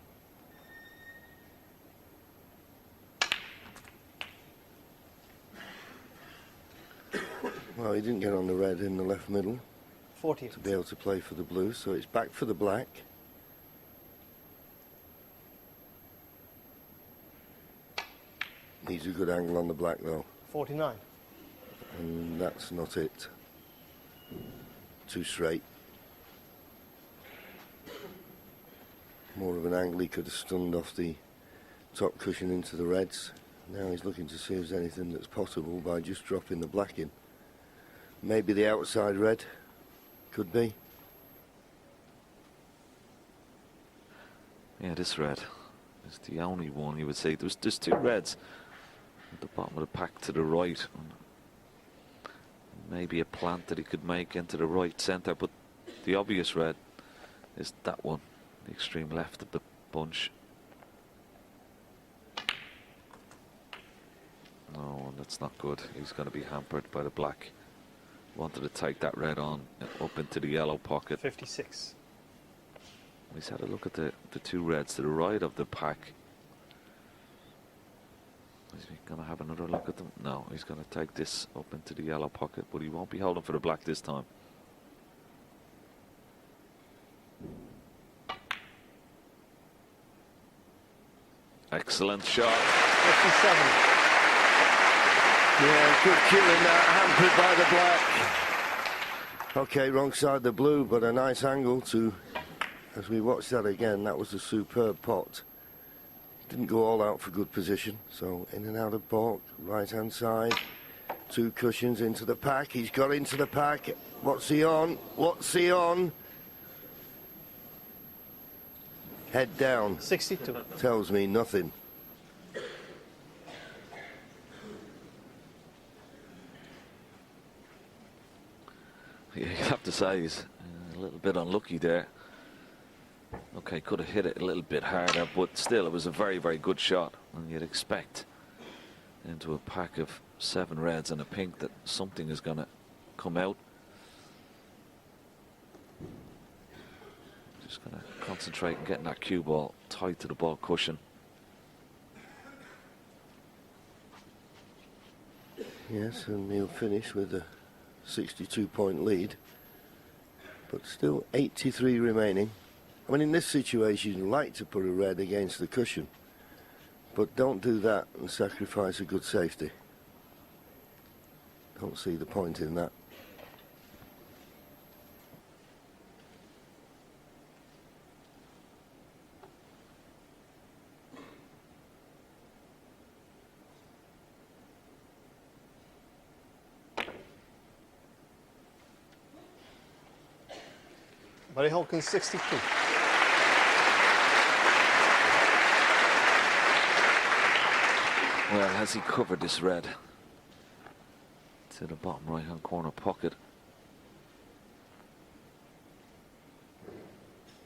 Speaker 2: Well, he didn't get on the red in the left middle
Speaker 3: 40.
Speaker 2: to be able to play for the blue, so it's back for the black. Needs a good angle on the black though.
Speaker 3: 49.
Speaker 2: And that's not it. Too straight. More of an angle, he could have stunned off the top cushion into the reds. Now he's looking to see if there's anything that's possible by just dropping the black in. Maybe the outside red, could be.
Speaker 4: Yeah, this red is the only one you would say. There's 2 reds at the bottom of the pack to the right. Maybe a plant that he could make into the right centre, but the obvious red is that one, the extreme left of the bunch. No, that's not good. He's going to be hampered by the black. Wanted to take that red on up into the yellow pocket.
Speaker 3: 56.
Speaker 4: He's had a look at the 2 reds to the right of the pack. Is he going to have another look at them? No, he's going to take this up into the yellow pocket, but he won't be holding for the black this time. Excellent shot.
Speaker 3: 57.
Speaker 2: Yeah, good killing that, hampered by the black. Okay, wrong side the blue, but a nice angle to, as we watch that again, that was a superb pot. Didn't go all out for good position, so in and out of balk, right hand side, 2 cushions into the pack, he's got into the pack, what's he on, what's he on? Head down.
Speaker 3: 62.
Speaker 2: Tells me nothing.
Speaker 4: Yeah, you have to say he's a little bit unlucky there. Okay, could have hit it a little bit harder, but still it was a very, very good shot. And you'd expect into a pack of 7 reds and a pink that something is going to come out. Just going to concentrate on getting that cue ball tight to the ball cushion.
Speaker 2: Yes, and he'll finish with a 62-point lead. But still 83 remaining. I mean, in this situation, you'd like to put a red against the cushion, but don't do that and sacrifice a good safety. Don't see the point in that.
Speaker 3: Barry Hawkins 62.
Speaker 4: Well, has he covered this red to the bottom right hand corner pocket?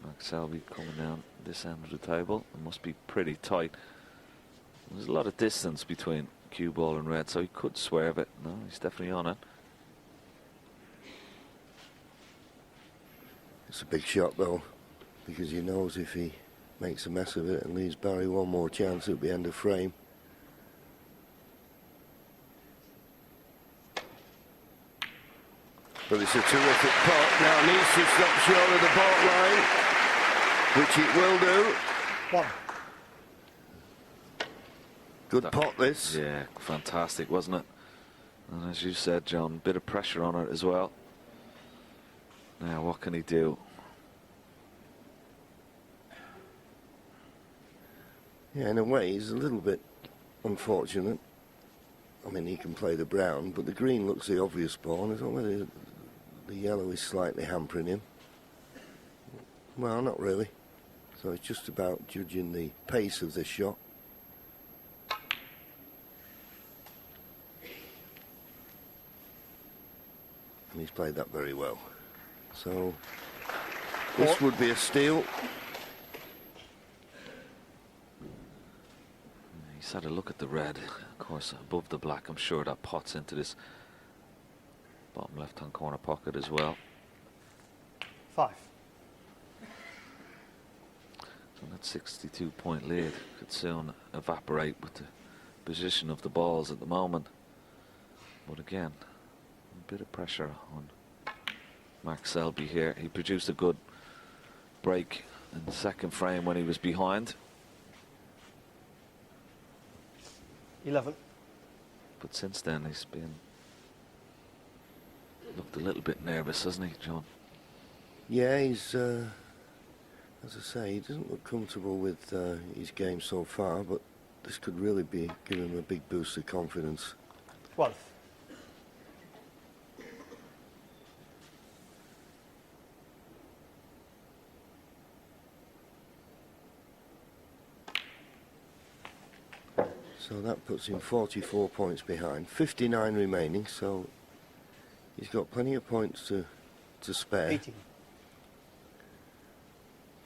Speaker 4: Mark Selby coming down this end of the table. It must be pretty tight. There's a lot of distance between cue ball and red, so he could swerve it. No, he's definitely on it.
Speaker 2: It's a big shot though, because he knows if he makes a mess of it and leaves Barry one more chance, it'll be end of frame. But it's a terrific pot. Now needs to stop short of the baulk line, which it will do.
Speaker 3: One.
Speaker 2: Good pot this.
Speaker 4: Yeah, fantastic, wasn't it? And as you said, John, bit of pressure on it as well. Now, what can he do?
Speaker 2: Yeah, in a way, he's a little bit unfortunate. I mean, he can play the brown, but the green looks the obvious ball. I don't know whether the yellow is slightly hampering him. Well, not really. So it's just about judging the pace of this shot. And he's played that very well. So this would be a steal.
Speaker 4: He's had a look at the red, of course, above the black. I'm sure that pots into this bottom left-hand corner pocket as well.
Speaker 3: 5.
Speaker 4: So that 62-point lead could soon evaporate with the position of the balls at the moment. But again, a bit of pressure on Mark Selby here. He produced a good break in the second frame when he was behind.
Speaker 3: 11.
Speaker 4: But since then he's been looked a little bit nervous, hasn't he, John?
Speaker 2: Yeah, he's, as I say, he doesn't look comfortable with his game so far, but this could really be giving him a big boost of confidence.
Speaker 3: 12.
Speaker 2: So that puts him 44 points behind, 59 remaining, so he's got plenty of points to spare.
Speaker 3: 18.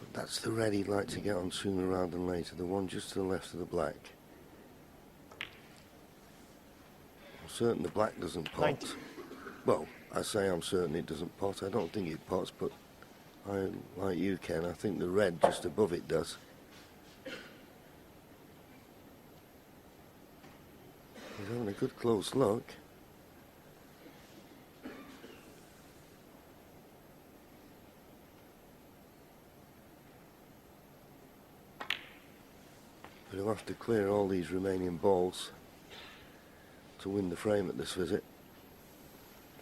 Speaker 2: But that's the red he'd like to get on sooner rather than later, the one just to the left of the black. I'm certain the black doesn't pot.
Speaker 3: 90.
Speaker 2: Well, I say I'm certain it doesn't pot. I don't think it pots, but I, like you, Ken, I think the red just above it does. He's having a good close look. But he'll have to clear all these remaining balls to win the frame at this visit.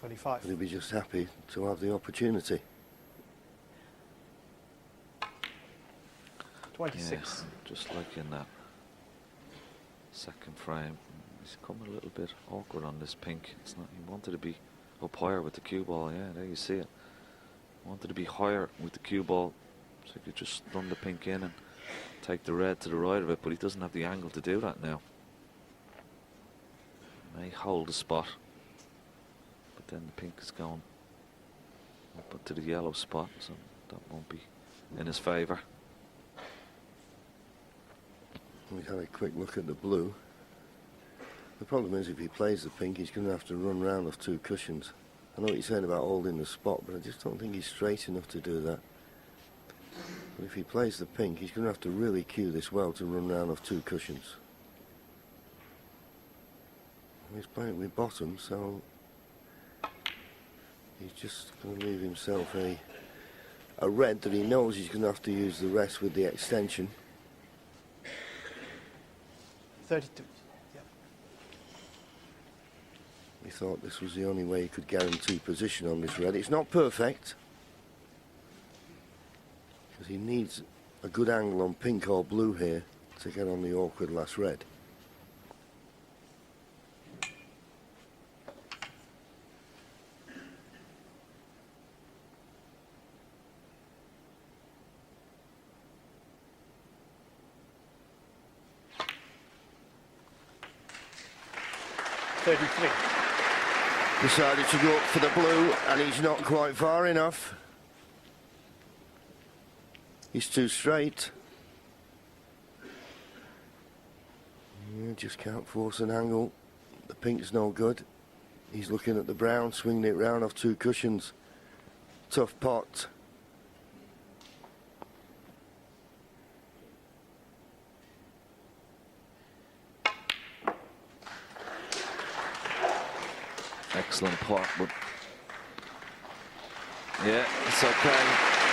Speaker 3: 25.
Speaker 2: But he'll be just happy to have the opportunity.
Speaker 3: 26.
Speaker 4: Yeah, just like in that second frame. He's come a little bit awkward on this pink. It's not. He wanted to be up higher with the cue ball. Yeah, there you see it. Wanted to be higher with the cue ball, so he could just run the pink in and take the red to the right of it. But he doesn't have the angle to do that now. May hold the spot, but then the pink is going up into the yellow spot, so that won't be in his favour.
Speaker 2: We've had a quick look at the blue. The problem is if he plays the pink, he's going to have to run round off two cushions. I know what you're saying about holding the spot, but I just don't think he's straight enough to do that. But if he plays the pink, he's going to have to really cue this well to run round off two cushions. He's playing with bottom, so he's just going to leave himself a a red that he knows he's going to have to use the rest with the extension.
Speaker 3: 32. Yeah.
Speaker 2: He thought this was the only way he could guarantee position on this red. It's not perfect, because he needs a good angle on pink or blue here to get on the awkward last red. Decided to go up for the blue, and he's not quite far enough. He's too straight. Yeah, just can't force an angle. The pink's no good. He's looking at the brown, swinging it round off 2 cushions. Tough pot.
Speaker 4: Excellent pot, but yeah, it's okay.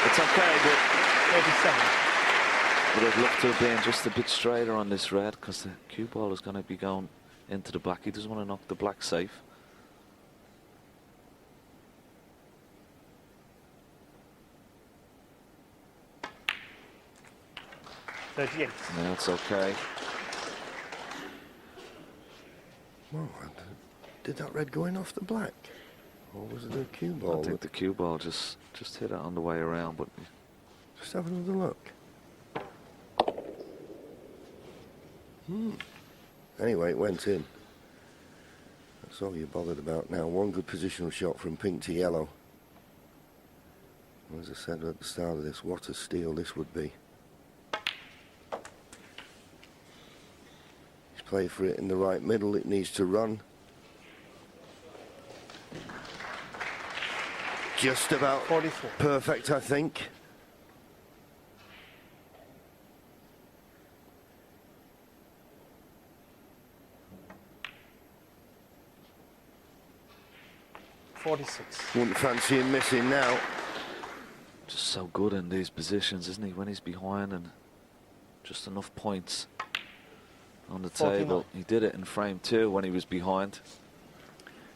Speaker 4: It's okay, but
Speaker 3: 37.
Speaker 4: would have looked to have been just a bit straighter on this red, because the cue ball is going to be going into the black. He doesn't want to knock the black safe.
Speaker 3: $38.
Speaker 4: Yeah, it's okay.
Speaker 2: Well, did that red go in off the black? Or was it a cue ball?
Speaker 4: I think the cue ball just hit it on the way around, but
Speaker 2: Just have another look. Anyway, it went in. That's all you're bothered about now. One good positional shot from pink to yellow. As I said at the start of this, what a steal this would be. He's played for it in the right middle. It needs to run. Just about
Speaker 3: 44.
Speaker 2: perfect, I think. Wouldn't fancy him missing now.
Speaker 4: just so good in these positions, isn't he? When he's behind and just enough points on the
Speaker 3: 49.
Speaker 4: table. He did it in frame 2 when he was behind.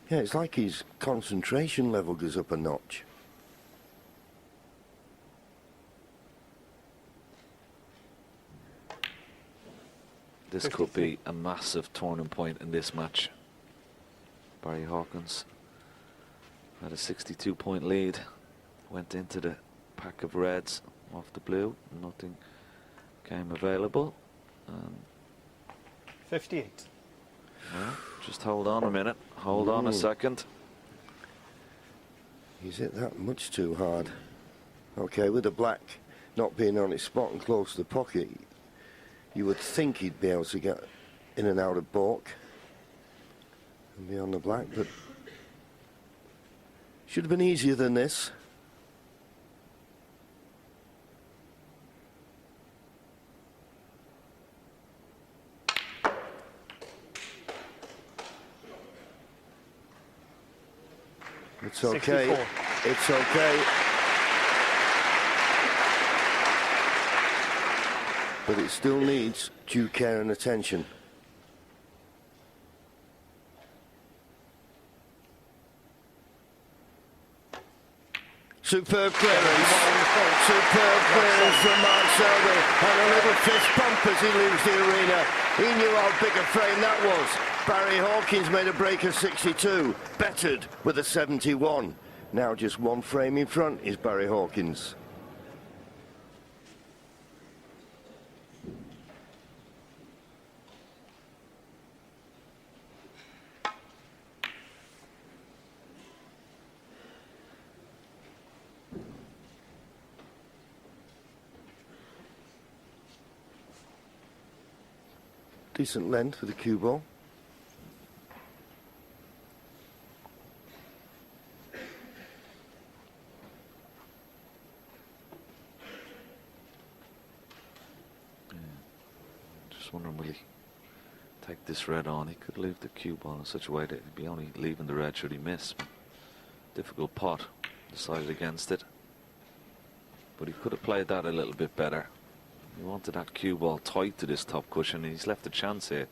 Speaker 2: Yeah, it's like his concentration level goes up a notch.
Speaker 4: This could be a massive turning point in this match. Barry Hawkins had a 62-point lead, went into the pack of reds off the blue, nothing came available.
Speaker 3: 58.
Speaker 4: Well, just hold on a minute, hold on a second.
Speaker 2: He's hit that much too hard. Okay, with the black not being on its spot and close to the pocket, you would think he'd be able to get in and out of balk and be on the black, but should have been easier than this. It's okay.
Speaker 3: 64.
Speaker 2: It's okay. But it still needs due care and attention. Superb clearance. Superb clearance from Mark Selby. And a little fist pump as he leaves the arena. He knew how big a frame that was. Barry Hawkins made a break of 62. Bettered with a 71. Now just one frame in front is Barry Hawkins. Decent length for the cue ball.
Speaker 4: Just wondering, will he take this red on? He could leave the cue ball in such a way that he'd be only leaving the red should he miss. Difficult pot, decided against it. but he could have played that a little bit better. He wanted that cue ball tight to this top cushion, and he's left a chance here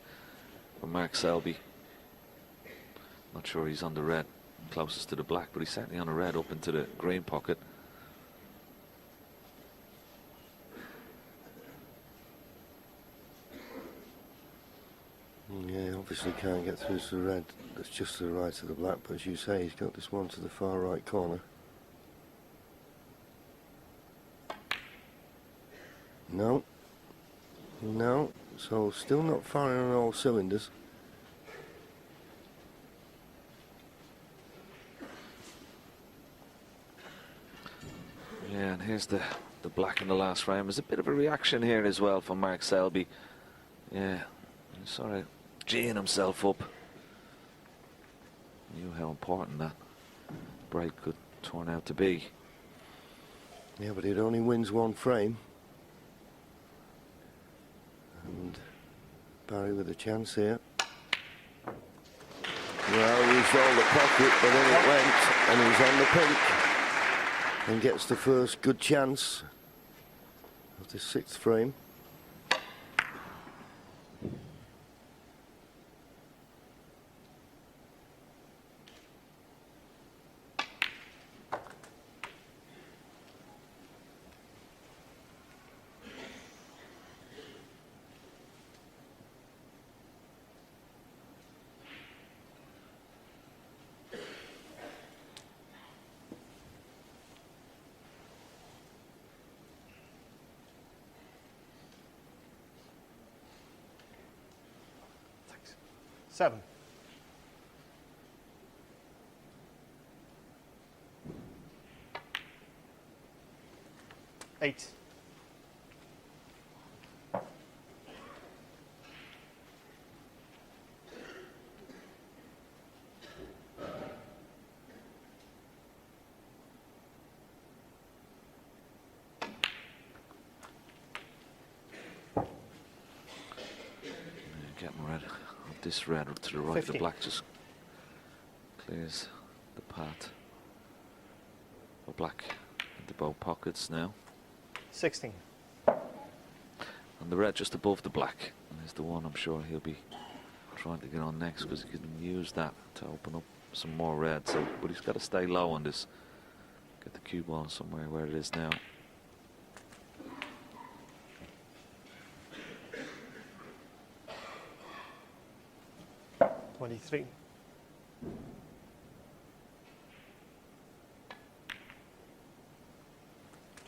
Speaker 4: for Mark Selby. Not sure he's on the red closest to the black, but he's certainly on the red up into the green pocket.
Speaker 2: Yeah, obviously can't get through to the red. That's just to the right of the black, but as you say, he's got this one to the far right corner. No. No. So still not firing on all cylinders.
Speaker 4: Yeah, and here's the black in the last frame. There's a bit of a reaction here as well from Mark Selby. Yeah, he's sort of geeing himself up. Knew how important that break could turn out to be.
Speaker 2: Yeah, but it only wins one frame. And Barry with a chance here. Well, he used all the pocket, but then it went, and he's on the pink. And gets the first good chance of the 6th frame.
Speaker 3: Seven. Eight.
Speaker 4: Getting rid of this red up to the right.
Speaker 3: 50.
Speaker 4: The black just clears the path for black into both pockets now.
Speaker 3: 16.
Speaker 4: And the red just above the black is the one I'm sure he'll be trying to get on next, because he can use that to open up some more red. So, but he's got to stay low on this. Get the cue ball somewhere where it is now.
Speaker 3: $23.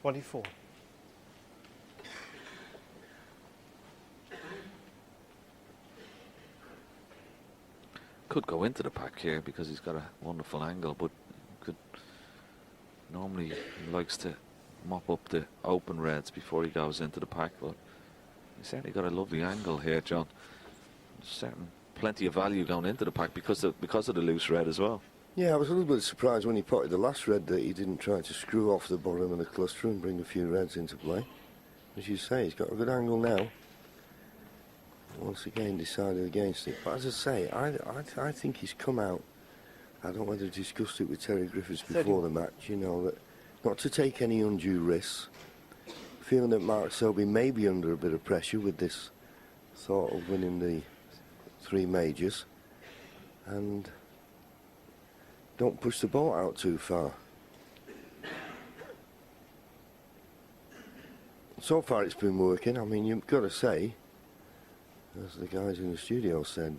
Speaker 3: $24.
Speaker 4: Could go into the pack here because he's got a wonderful angle, but could normally he likes to mop up the open reds before he goes into the pack, but he's certainly got a lovely angle here, John. Certain plenty of value going into the pack because of the loose red as well.
Speaker 2: Yeah, I was a little bit surprised when he potted the last red that he didn't try to screw off the bottom of the cluster and bring a few reds into play. As you say, he's got a good angle now. Once again decided against it. But as I say, I think he's come out. I don't know whether to discuss it with Terry Griffiths before the match, you know, that not to take any undue risks. Feeling that Mark Selby may be under a bit of pressure with this thought of winning the 3 majors. And don't push the ball out too far. So far it's been working. I mean, you've got to say, as the guys in the studio said,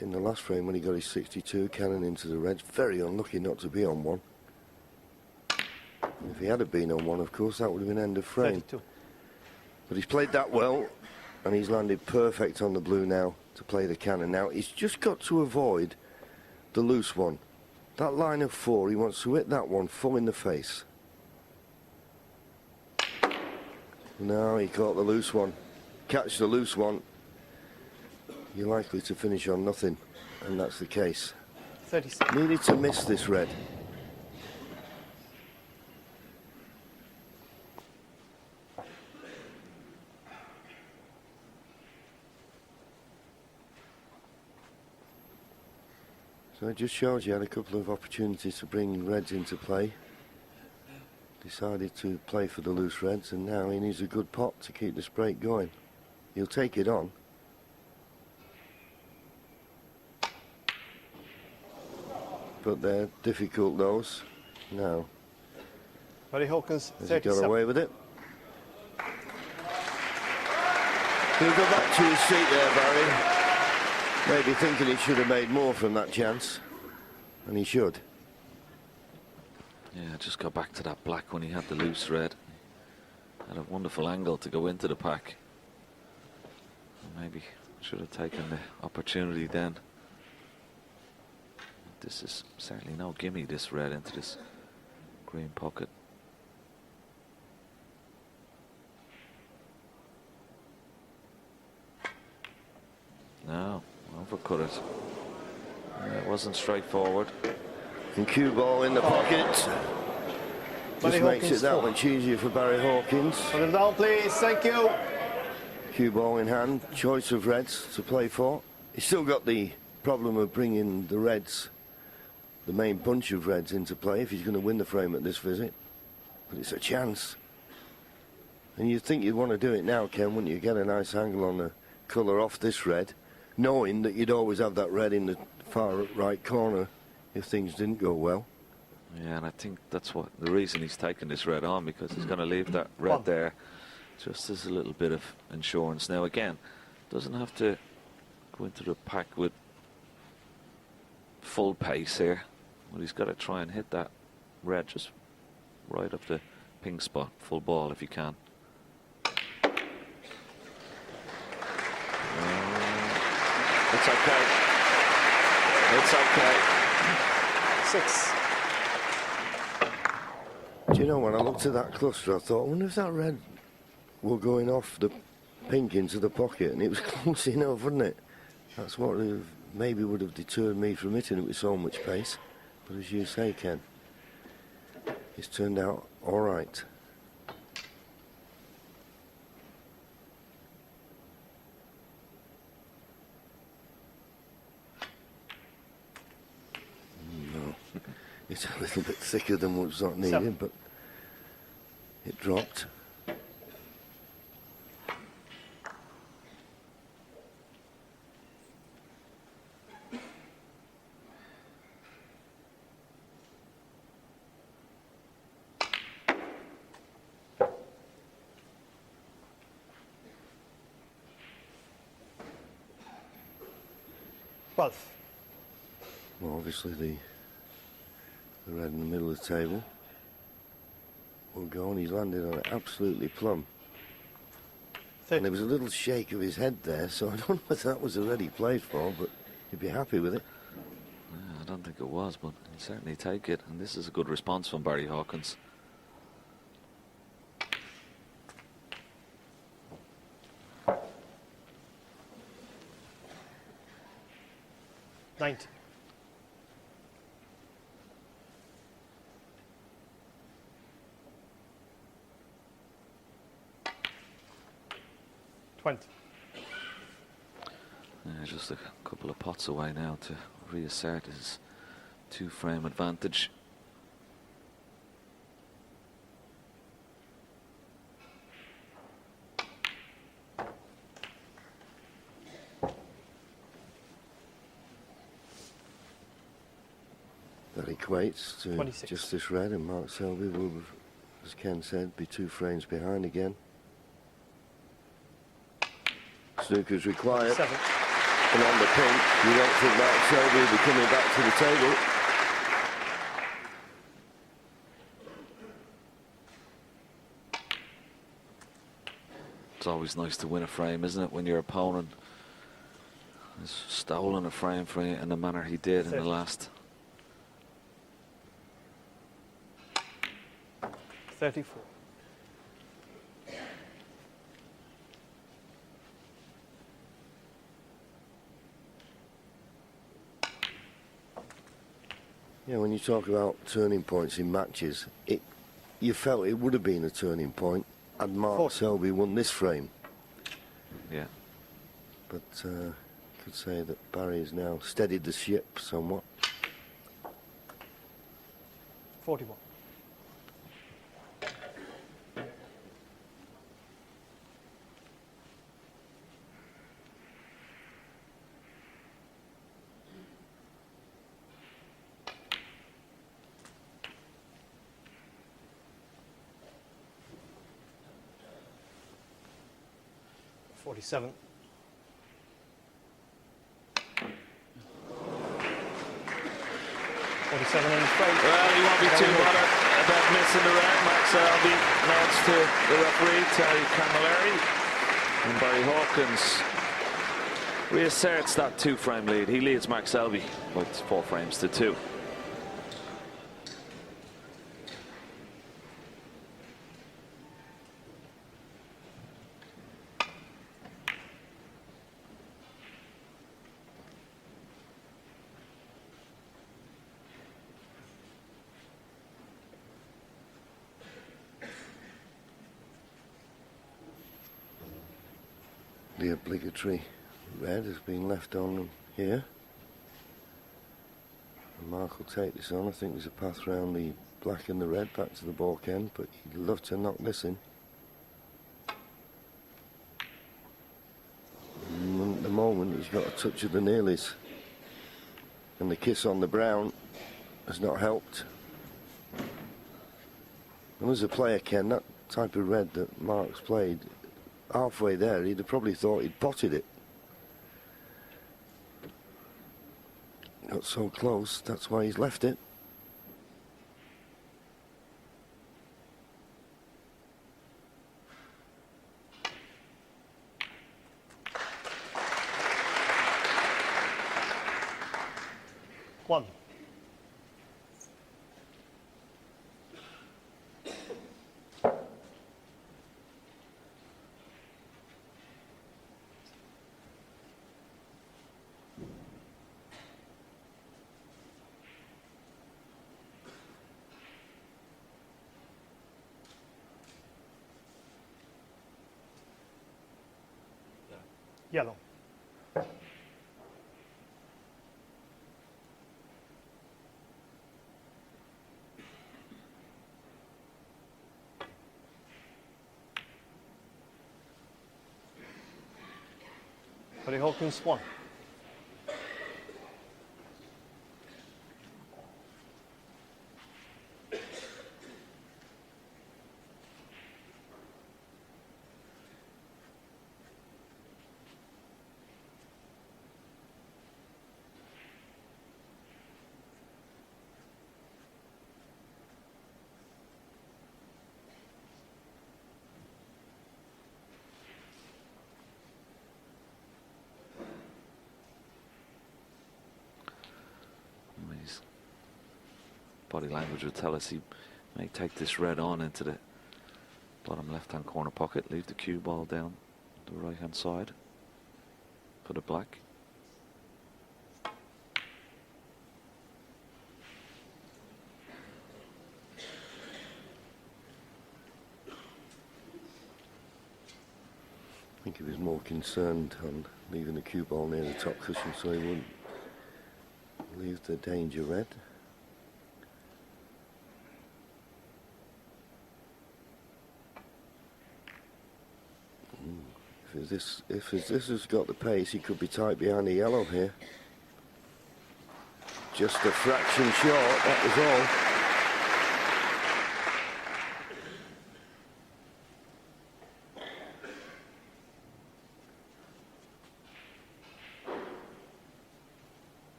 Speaker 2: in the last frame when he got his 62, cannon into the reds, very unlucky not to be on one. If he had been on one, of course, that would have been end of frame.
Speaker 3: 32.
Speaker 2: But he's played that well, and he's landed perfect on the blue now to play the cannon. Now, he's just got to avoid the loose one. That line of 4, he wants to hit that one full in the face. No, he caught the loose one. Catch the loose one, you're likely to finish on nothing, and that's the case.
Speaker 3: 36.
Speaker 2: Needed to miss this red. So it just shows you had a couple of opportunities to bring reds into play. decided to play for the loose reds, and now he needs a good pot to keep this break going. He'll take it on. But they're difficult, those. Now,
Speaker 3: Barry Hawkins,
Speaker 2: has he
Speaker 3: 37.
Speaker 2: got away with it? He'll go back to his seat there, Barry. Maybe thinking he should have made more from that chance. And he should.
Speaker 4: Yeah, just got back to that black when he had the loose red. Had a wonderful angle to go into the pack. Maybe should have taken the opportunity then. This is certainly no gimme, this red into this green pocket. No, overcut it. It wasn't straightforward.
Speaker 2: And cue ball in the pocket.
Speaker 3: Barry
Speaker 2: Just makes
Speaker 3: Hawkins
Speaker 2: it that
Speaker 3: 4.
Speaker 2: much easier for Barry Hawkins.
Speaker 3: Put him down, please. Thank you.
Speaker 2: Cue ball in hand, choice of reds to play for. He's still got the problem of bringing the reds, the main bunch of reds, into play if he's going to win the frame at this visit. But it's a chance. And you'd think you'd want to do it now, Ken, wouldn't you? Get a nice angle on the colour off this red, knowing that you'd always have that red in the far right corner if things didn't go well.
Speaker 4: Yeah, and I think that's what the reason he's taking this red on, because he's going to leave that red there just as a little bit of insurance. Now again, doesn't have to go into the pack with full pace here, but he's got to try and hit that red just right up the pink spot, full ball if he can. It's okay. It's okay.
Speaker 3: 6.
Speaker 2: Do you know, when I looked at that cluster, I thought, I wonder if that red were going off the pink into the pocket, and it was close enough, wouldn't it? That's what maybe would have deterred me from hitting it with so much pace. But as you say, Ken, it's turned out all right. No, it's a little bit thicker than what's not needed,
Speaker 3: 7.
Speaker 2: but it dropped.
Speaker 3: Well,
Speaker 2: Obviously the red in the middle of the table will go on. He's landed on it absolutely plumb.
Speaker 3: 30.
Speaker 2: And there was a little shake of his head there, so I don't know if that was already played for, but he'd be happy with it.
Speaker 4: Yeah, I don't think it was, but he'll certainly take it. And this is a good response from Barry Hawkins.
Speaker 3: $90. $20.
Speaker 4: Yeah, just a couple of pots away now to reassert his two-frame advantage.
Speaker 2: That equates to
Speaker 3: 26.
Speaker 2: just this red, and Mark Selby will, as Ken said, be 2 frames behind again. Snooker's required.
Speaker 3: 7.
Speaker 2: And on the pink, you don't think Mark Selby will be coming back to the table.
Speaker 4: It's always nice to win a frame, isn't it, when your opponent has stolen a frame from you in the manner he did in the last.
Speaker 3: 34.
Speaker 2: Yeah, when you talk about turning points in matches, you felt it would have been a turning point had Mark
Speaker 3: 40.
Speaker 2: Selby won this frame.
Speaker 4: Yeah.
Speaker 2: But could say that Barry has now steadied the ship somewhat.
Speaker 3: 41. 47. And straight.
Speaker 4: Well, he won't be too bothered about missing the red. Max Selby nods to the referee, Terry Camilleri. And Barry Hawkins reasserts that 2-frame lead. He leads Max Selby with 4 frames to 2.
Speaker 2: The obligatory red has been left on here. And Mark will take this on. I think there's a path round the black and the red back to the balk end, but he'd love to knock this in. And at the moment he's got a touch of the nearlies, and the kiss on the brown has not helped. And as a player, Ken, that type of red that Mark's played, halfway there he'd have probably thought he'd potted it. Got so close, that's why he's left it.
Speaker 3: One. Yellow. Barry Hawkins, 1.
Speaker 4: His body language would tell us he may take this red on into the bottom left-hand corner pocket, leave the cue ball down the right-hand side for the black.
Speaker 2: I think he was more concerned on leaving the cue ball near the top cushion so he wouldn't leave the danger red. If this has got the pace, he could be tight behind the yellow here. Just a fraction short, that was all.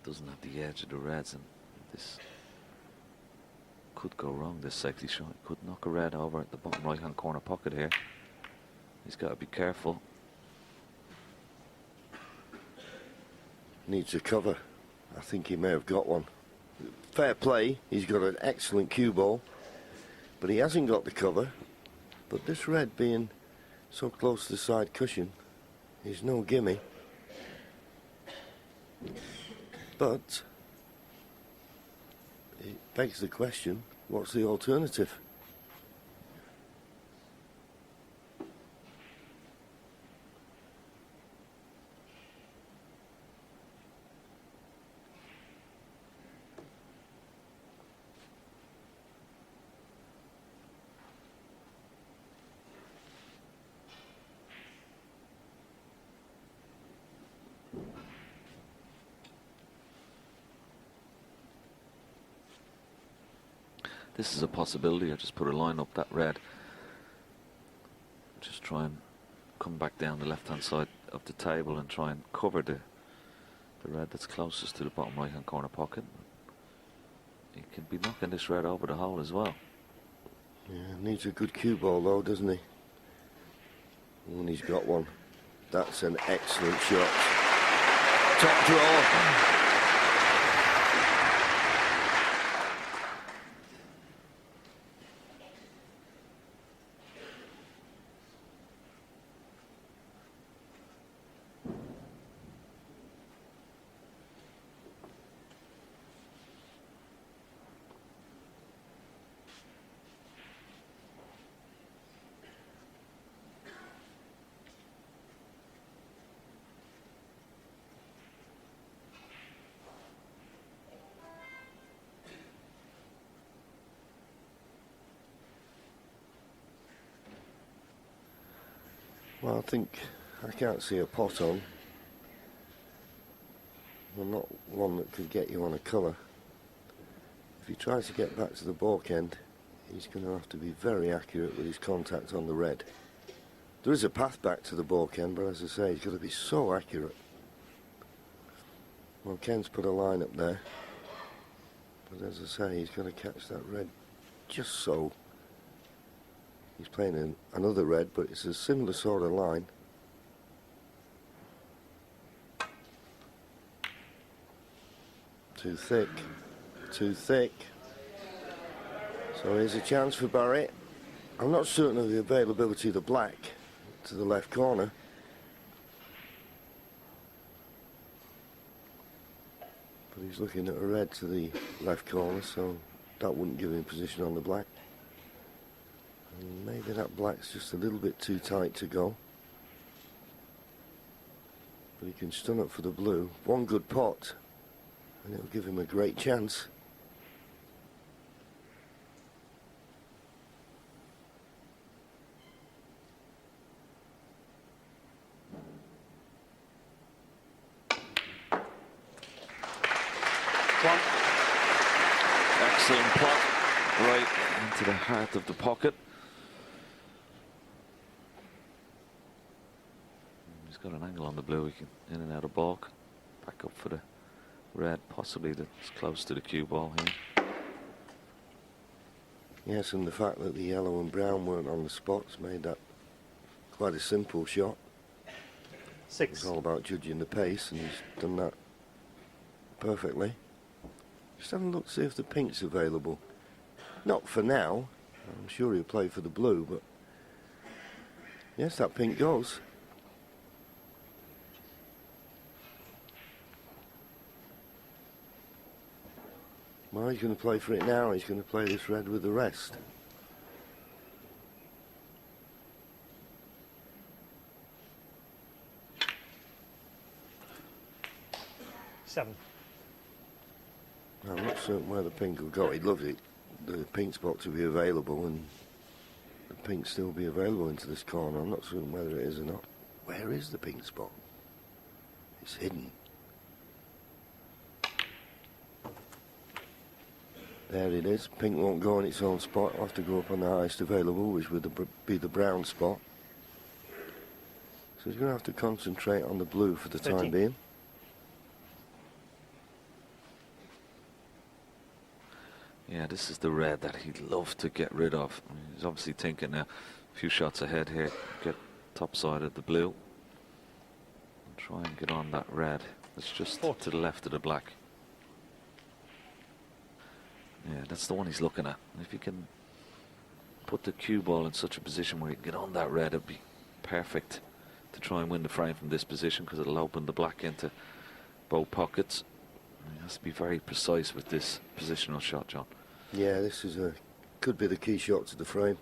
Speaker 4: Doesn't have the edge of the reds, and this could go wrong, this safety shot. Could knock a red over at the bottom right hand corner pocket here. He's got to be careful.
Speaker 2: Needs a cover. I think he may have got one. Fair play, he's got an excellent cue ball, but he hasn't got the cover. But this red being so close to the side cushion is no gimme. But it begs the question, what's the alternative?
Speaker 4: this is a possibility. I just put a line up that red. Just try and come back down the left-hand side of the table and try and cover the red that's closest to the bottom right-hand corner pocket. He can be knocking this red over the hole as well.
Speaker 2: Yeah, needs a good cue ball though, doesn't he? And he's got one. That's an excellent shot. Top draw. Well, I think I can't see a pot on. Well, not one that could get you on a colour. If he tries to get back to the balk end, he's going to have to be very accurate with his contact on the red. There is a path back to the balk end, but as I say, he's got to be so accurate. Well, Ken's put a line up there, but as I say, he's got to catch that red just so. He's playing another red, but it's a similar sort of line. Too thick, too thick. So here's a chance for Barry. I'm not certain of the availability of the black to the left corner. But he's looking at a red to the left corner, so that wouldn't give him position on the black. And maybe that black's just a little bit too tight to go. But he can stun up for the blue. One good pot, and it'll give him a great chance.
Speaker 3: One.
Speaker 4: Excellent pot, right into the heart of the pocket. He's got an angle on the blue, he can in and out of balk. Back up for the red, possibly that's close to the cue ball here.
Speaker 2: Yes, and the fact that the yellow and brown weren't on the spots made that quite a simple shot.
Speaker 3: Six.
Speaker 2: It's all about judging the pace, and he's done that perfectly. Just have a look, see if the pink's available. Not for now. I'm sure he'll play for the blue, but yes, that pink goes. Well, he's going to play for it now. He's going to play this red with the rest.
Speaker 3: Seven.
Speaker 2: I'm not certain where the pink will go. He'd love it, the pink spot to be available, and the pink still be available into this corner. I'm not certain whether it is or not. Where is the pink spot? It's hidden. There it is. Pink won't go in its own spot. It'll have to go up on the highest available, which would be the brown spot. So he's going to have to concentrate on the blue for the
Speaker 3: 13.
Speaker 2: time being.
Speaker 4: Yeah, this is the red that he'd love to get rid of. I mean, he's obviously thinking now a few shots ahead here, get top side of the blue. And try and get on that red. It's just to the left of the black. Yeah, that's the one he's looking at. And if you can put the cue ball in such a position where you can get on that red, it'd be perfect to try and win the frame from this position, because it'll open the black into both pockets. And he has to be very precise with this positional shot, John.
Speaker 2: Yeah, this is could be the key shot to the frame.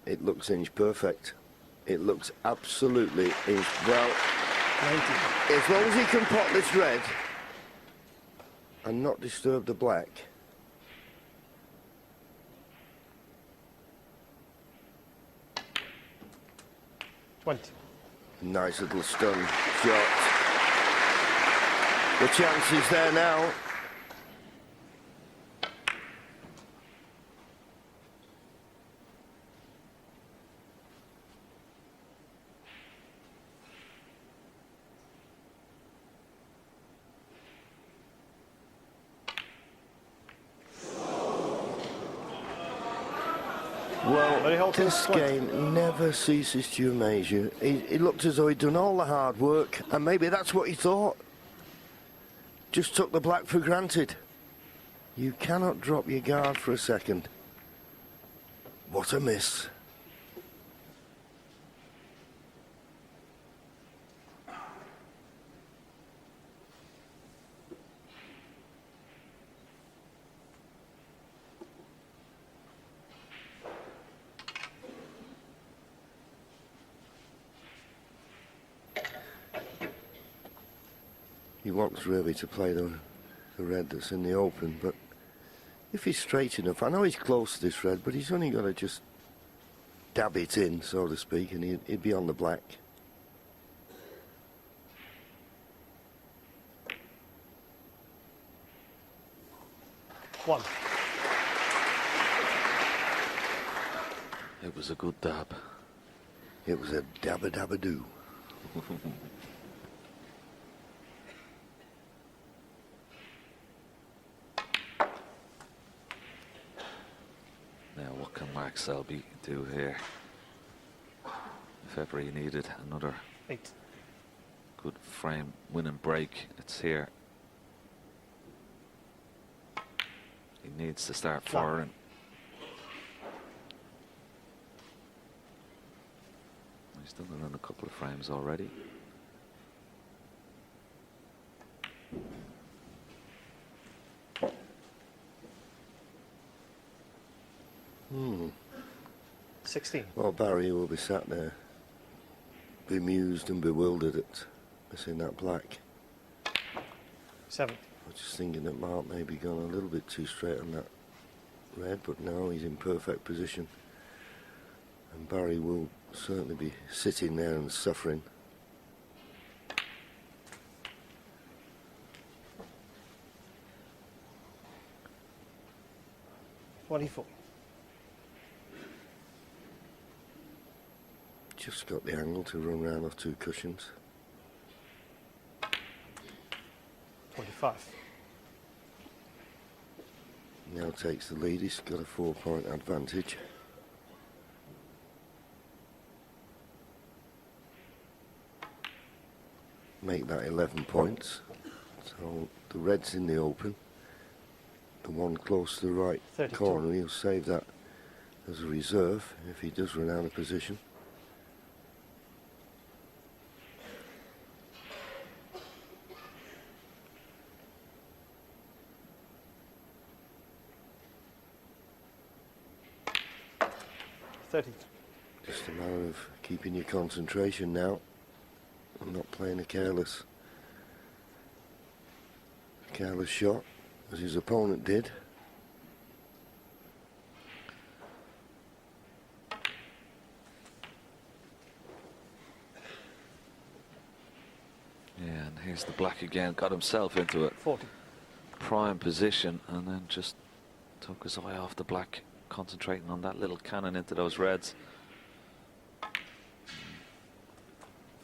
Speaker 2: It looks inch perfect. It looks absolutely inch. Well,
Speaker 3: 90.
Speaker 2: as long as he can pot this red and not disturb the black. Nice little stun shot. The chance is there now.
Speaker 3: Very
Speaker 2: Well,
Speaker 3: Hawkins
Speaker 2: this
Speaker 3: point.
Speaker 2: game never ceases to amaze you. He looked as though he'd done all the hard work, and maybe that's what he thought. Just took the black for granted. You cannot drop your guard for a second. What a miss. He wants really to play the red that's in the open, but if he's straight enough, I know he's close to this red, but he's only got to just dab it in, so to speak, and he'd be on the black.
Speaker 3: One.
Speaker 4: It was a good dab.
Speaker 2: It was a dabba-dabba-doo.
Speaker 4: Now, what can Mark Selby do here? If ever he needed another
Speaker 3: 8.
Speaker 4: good frame winning break, it's here. He needs to start firing. He's done it in a couple of frames already.
Speaker 2: Hmm.
Speaker 3: 16.
Speaker 2: Well, Barry will be sat there, bemused and bewildered at missing that black.
Speaker 3: 7.
Speaker 2: I was just thinking that Mark may be gone a little bit too straight on that red, but now he's in perfect position. And Barry will certainly be sitting there and suffering.
Speaker 3: $24.
Speaker 2: Just got the angle to run round off 2 cushions.
Speaker 3: 25.
Speaker 2: Now takes the lead. He's got a 4-point advantage. Make that 11 points. So the red's in the open. The one close to the right
Speaker 3: 32.
Speaker 2: corner, he'll save that as a reserve if he does run out of position. Just a matter of keeping your concentration now and not playing a careless shot as his opponent did.
Speaker 4: Yeah, and here's the black again. Got himself into a
Speaker 3: 40.
Speaker 4: prime position and then just took his eye off the black, concentrating on that little cannon into those reds.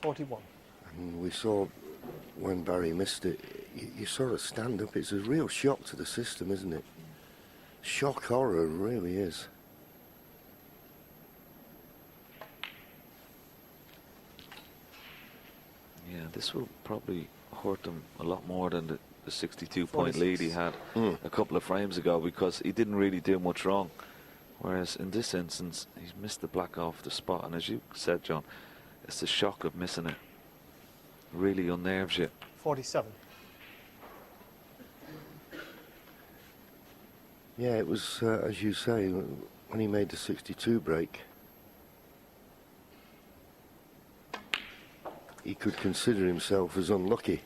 Speaker 3: 41.
Speaker 2: And we saw when Barry missed it, you sort of stand up. It's a real shock to the system, isn't it? Shock horror, it really is.
Speaker 4: Yeah, this will probably hurt him a lot more than the 62-point lead he had a couple of frames ago, because he didn't really do much wrong. Whereas in this instance, he's missed the black off the spot, and as you said, John, it's the shock of missing it. Really unnerves you.
Speaker 3: 47.
Speaker 2: Yeah, it was, as you say, when he made the 62 break, he could consider himself as unlucky.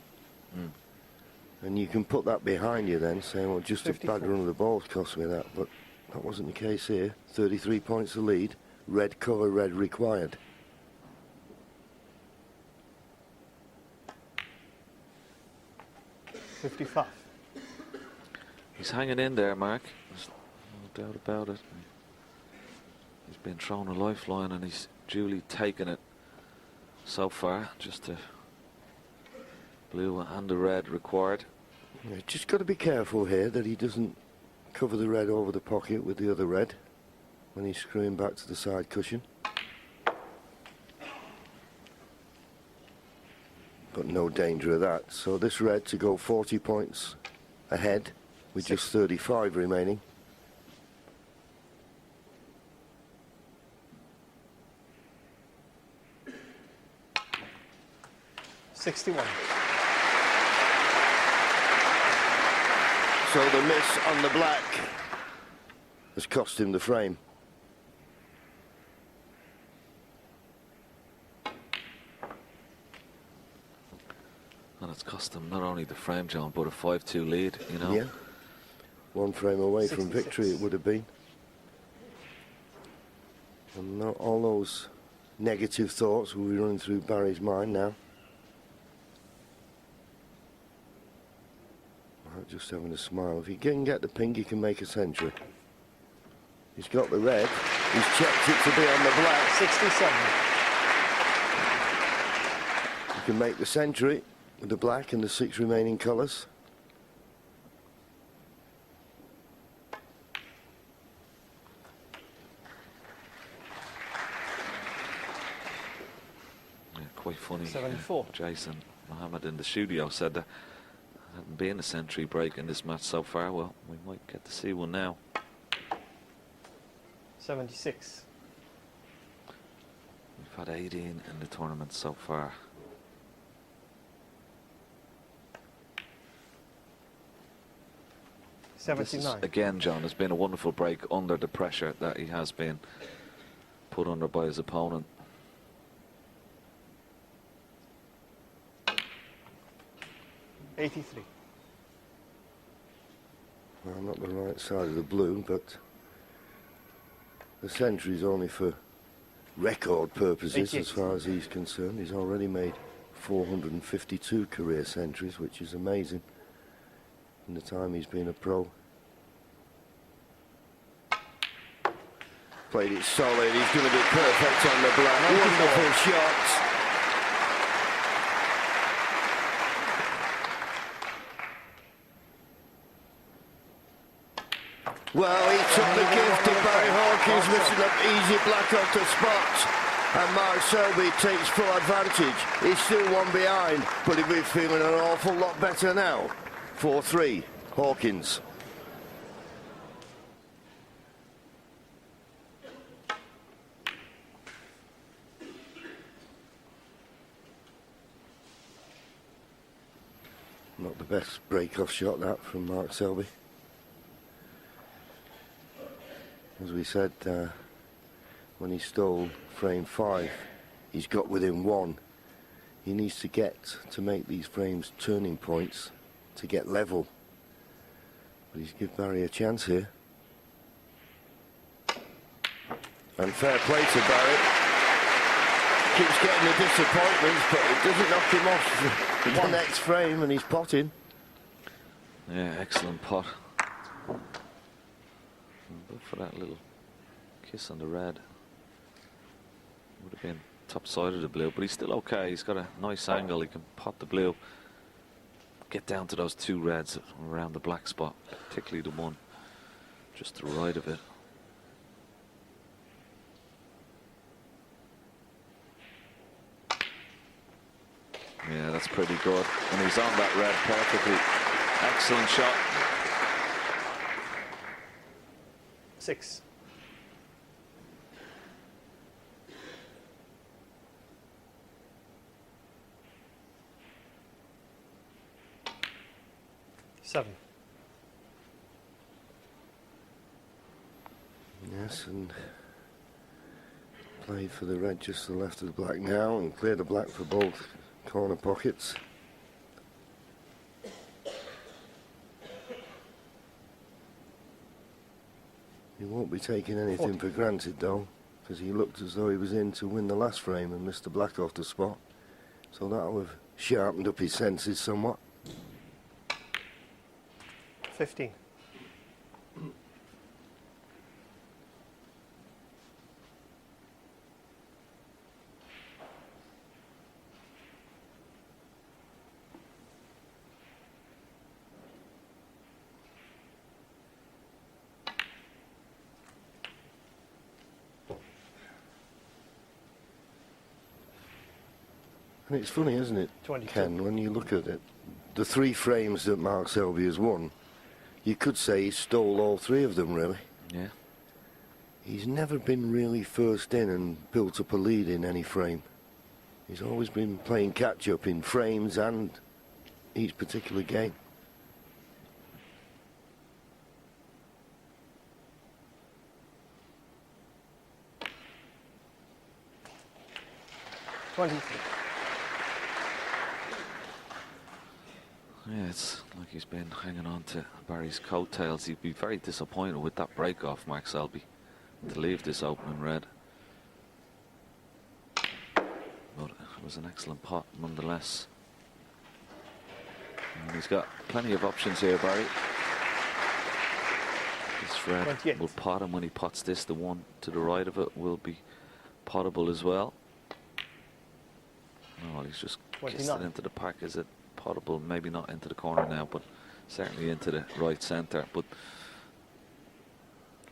Speaker 2: And you can put that behind you then, saying, well, just
Speaker 3: 54.
Speaker 2: a bad run of the balls cost me that. But that wasn't the case here. 33 points the lead. Red cover, red required.
Speaker 3: $55.
Speaker 4: He's hanging in there, Mark. There's no doubt about it. He's been thrown a lifeline and he's duly taken it so far. Just the blue and the red required.
Speaker 2: Yeah, just got to be careful here that he doesn't cover the red over the pocket with the other red. when he's screwing back to the side cushion. But no danger of that. So this red to go 40 points ahead with just 35 remaining.
Speaker 3: $61.
Speaker 2: So the miss on the black has cost him the frame.
Speaker 4: And it's cost him not only the frame, John, but a 5-2 lead, you know.
Speaker 2: Yeah. One frame away from
Speaker 3: 66.
Speaker 2: victory it would have been. And all those negative thoughts will be running through Barry's mind now. Just having a smile. If he can get the pink, he can make a century. He's got the red. He's checked it to be on the black.
Speaker 3: 67.
Speaker 2: He can make the century with the black and the 6 remaining colours.
Speaker 4: Yeah, quite funny.
Speaker 3: 74.
Speaker 4: Jason Mohammed in the studio said that there hasn't been a century break in this match so far. Well, we might get to see one now.
Speaker 3: 76.
Speaker 4: We've had 18 in the tournament so far. This is,
Speaker 3: 79.
Speaker 4: again, John, has been a wonderful break under the pressure that he has been put under by his opponent.
Speaker 3: $83.
Speaker 2: Well, not the right side of the blue, but the century's only for record purposes
Speaker 3: 88.
Speaker 2: as far as he's concerned. He's already made 452 career centuries, which is amazing in the time he's been a pro. Played it solid. He's going to be perfect on the black. Wonderful shots. Well, he took the gift of Barry Hawkins, missing up easy black off the spot. And Mark Selby takes full advantage. He's still one behind, but he'll be feeling an awful lot better now. 4-3, Hawkins. Not the best break-off shot, that, from Mark Selby. As we said, when he stole frame 5, he's got within 1. He needs to get to make these frames turning points to get level. But he's give Barry a chance here. And fair play to Barry. Keeps getting the disappointments, but it doesn't knock him off the next frame, and he's potting.
Speaker 4: Yeah, excellent pot. But for that little kiss on the red, would have been top side of the blue, but he's still okay. He's got a nice angle. He can pot the blue, get down to those 2 reds around the black spot, particularly the one just to the right of it. Yeah, that's pretty good. And he's on that red perfectly. Excellent shot.
Speaker 3: 6. $7.
Speaker 2: Yes, and played for the red just to the left of the black now, and cleared the black for both corner pockets. He won't be taking anything for granted though, because he looked as though he was in to win the last frame and missed the black off the spot. So that'll have sharpened up his senses somewhat.
Speaker 3: 15.
Speaker 2: And it's funny, isn't it,
Speaker 3: 22.
Speaker 2: Ken, when you look at it, the 3 frames that Mark Selby has won, you could say he stole all 3 of them, really.
Speaker 4: Yeah.
Speaker 2: He's never been really first in and built up a lead in any frame. He's always been playing catch-up in frames and each particular game.
Speaker 3: $23.
Speaker 4: Yeah, it's like he's been hanging on to Barry's coattails. He'd be very disappointed with that break off, Mark Selby, to leave this opening red. But it was an excellent pot nonetheless. And he's got plenty of options here, Barry. This red
Speaker 3: 28.
Speaker 4: will pot him when he pots this. The one to the right of it will be potable as well. Oh, he's just kissed it
Speaker 3: 29.
Speaker 4: into the pack. Is it potable? Maybe not into the corner now, but certainly into the right centre. But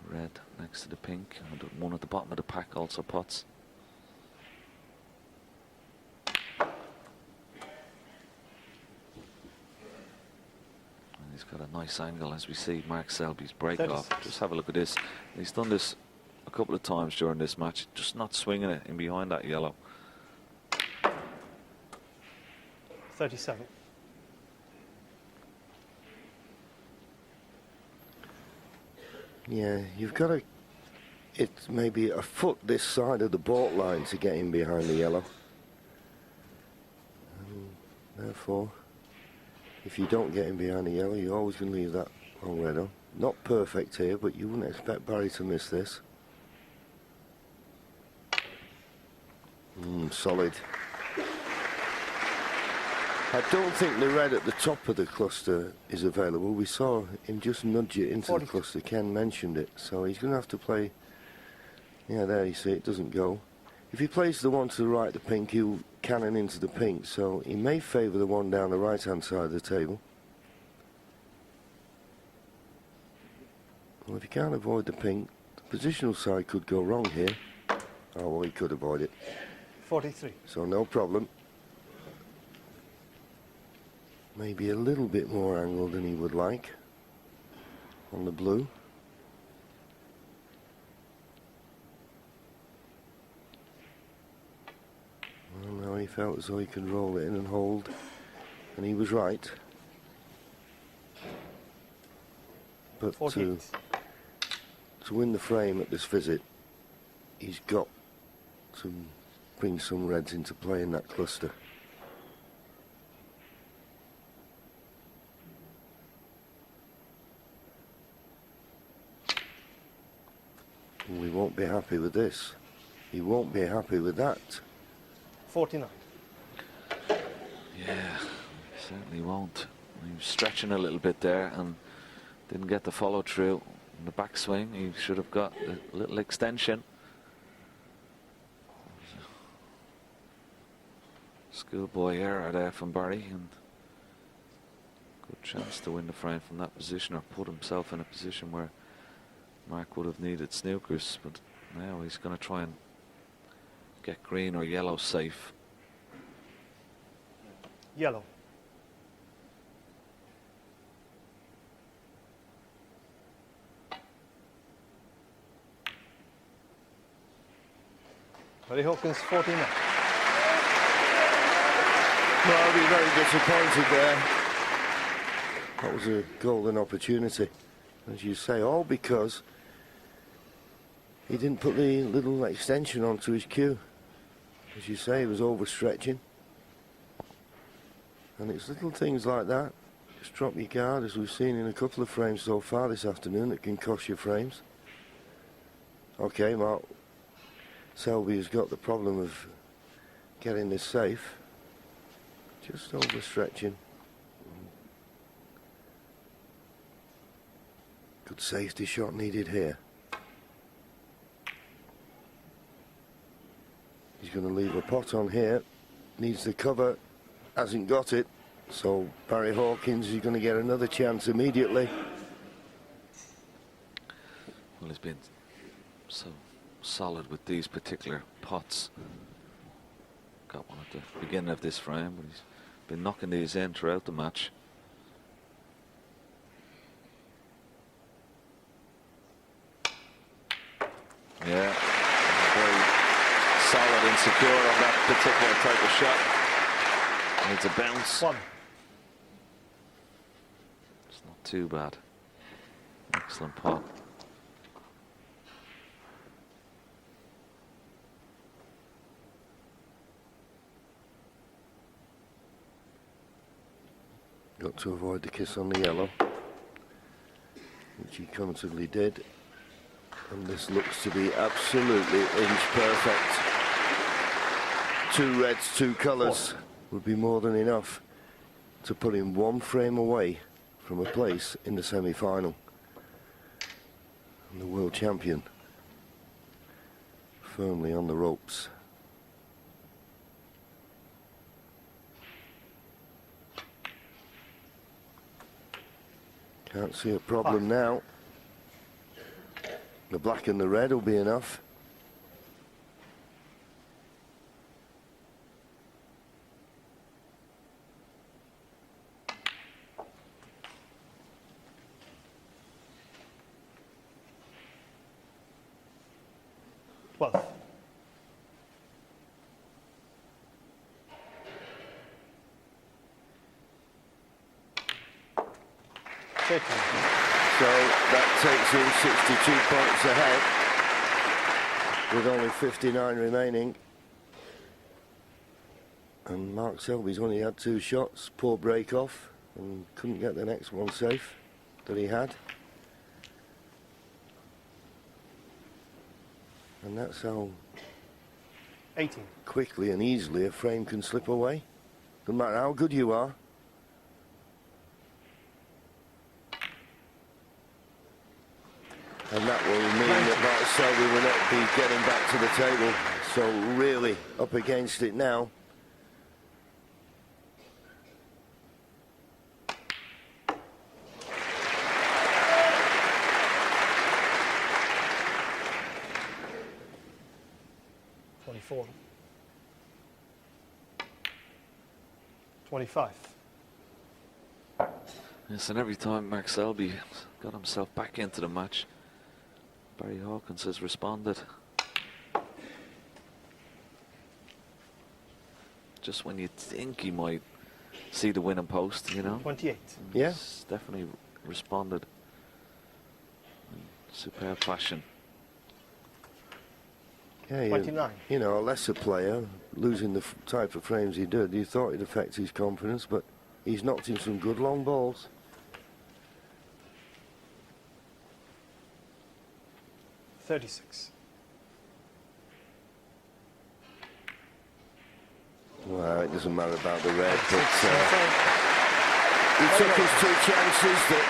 Speaker 4: red next to the pink, and the one at the bottom of the pack also pots. And he's got a nice angle as we see Mark Selby's break
Speaker 3: 36.
Speaker 4: off. Just have a look at this. He's done this a couple of times during this match, just not swinging it in behind that yellow.
Speaker 3: 37.
Speaker 2: Yeah, you've got to... It's maybe a foot this side of the baulk line to get in behind the yellow. Therefore, if you don't get in behind the yellow, you're always going to leave that long red on. Not perfect here, but you wouldn't expect Barry to miss this. Solid. I don't think the red at the top of the cluster is available. We saw him just nudge it into
Speaker 3: 40.
Speaker 2: the cluster. Ken mentioned it. So he's going to have to play... Yeah, there you see it doesn't go. If he plays the one to the right, the pink, he'll cannon into the pink. So he may favour the one down the right-hand side of the table. Well, if he can't avoid the pink, the positional side could go wrong here. Oh, well, he could avoid it.
Speaker 3: 43.
Speaker 2: So no problem. Maybe a little bit more angle than he would like on the blue. Well, now he felt as though he could roll it in and hold, and he was right. But
Speaker 3: 48.
Speaker 2: to win the frame at this visit, he's got to bring some reds into play in that cluster. We won't be happy with this. He won't be happy with that.
Speaker 3: 49.
Speaker 4: Yeah, certainly won't. He was stretching a little bit there and didn't get the follow through. In the backswing, he should have got a little extension. Schoolboy error there from Barry, and good chance to win the frame from that position, or put himself in a position where Mark would have needed snookers, but now he's going to try and get green or yellow safe.
Speaker 3: Yellow. Barry Hawkins 49.
Speaker 2: Well, I'll be very disappointed there. That was a golden opportunity, as you say, all because he didn't put the little extension onto his cue. As you say, he was overstretching. And it's little things like that. Just drop your guard, as we've seen in a couple of frames so far this afternoon, that can cost you frames. Okay, Mark Selby has got the problem of getting this safe. Just overstretching. Good safety shot needed here. He's going to leave a pot on here. Needs the cover. Hasn't got it. So Barry Hawkins is going to get another chance immediately.
Speaker 4: Well, he's been so solid with these particular pots. got one at the beginning of this frame, but he's been knocking these in throughout the match. Yeah, very solid and secure on that particular type of shot. Needs a bounce.
Speaker 3: One.
Speaker 4: It's not too bad. Excellent pot.
Speaker 2: Got to avoid the kiss on the yellow, which he comfortably did. And this looks to be absolutely inch perfect. 2 reds, 2 colours would be more than enough to put him 1 frame away from a place in the semi-final. And the world champion firmly on the ropes. Can't see a problem now. The black and the red will be enough.
Speaker 3: Well.
Speaker 2: So that takes him 62 points ahead with only 59 remaining. And Mark Selby's only had 2 shots, poor break off, and couldn't get the next one safe that he had. And that's how
Speaker 3: 18.
Speaker 2: quickly and easily a frame can slip away. No matter how good you are. And that will mean that Mark Selby will not be getting back to the table. So really up against it now.
Speaker 3: $24. 25.
Speaker 4: Yes, and every time Mark Selby got himself back into the match, Barry Hawkins has responded. Just when you think he might see the winning post, you know.
Speaker 3: 28.
Speaker 2: Yeah.
Speaker 4: He's definitely responded in superb fashion.
Speaker 2: Yeah,
Speaker 3: 29.
Speaker 2: You know, a lesser player, losing the type of frames he did, you thought it'd affect his confidence, but he's knocked in some good long balls.
Speaker 3: $36.
Speaker 2: Well, it doesn't matter about the red, but he took his 2 chances that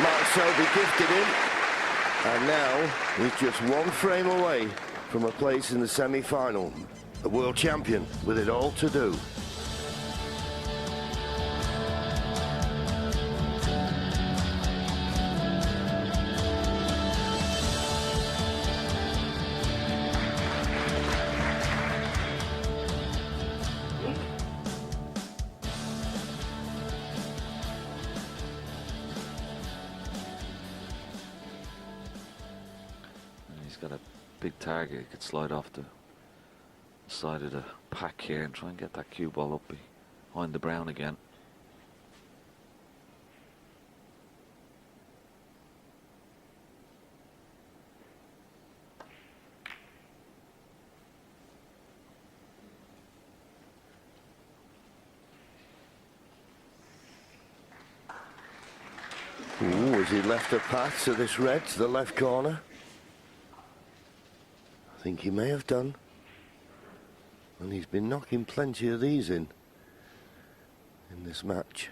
Speaker 2: Mark Selby gifted him, and now he's just 1 frame away from a place in the semi-final. The world champion with it all to do.
Speaker 4: Big target, he could slide off the side of the pack here and try and get that cue ball up behind the brown again.
Speaker 2: Ooh, has he left a path to this red to the left corner? I think he may have done. And he's been knocking plenty of these in this match.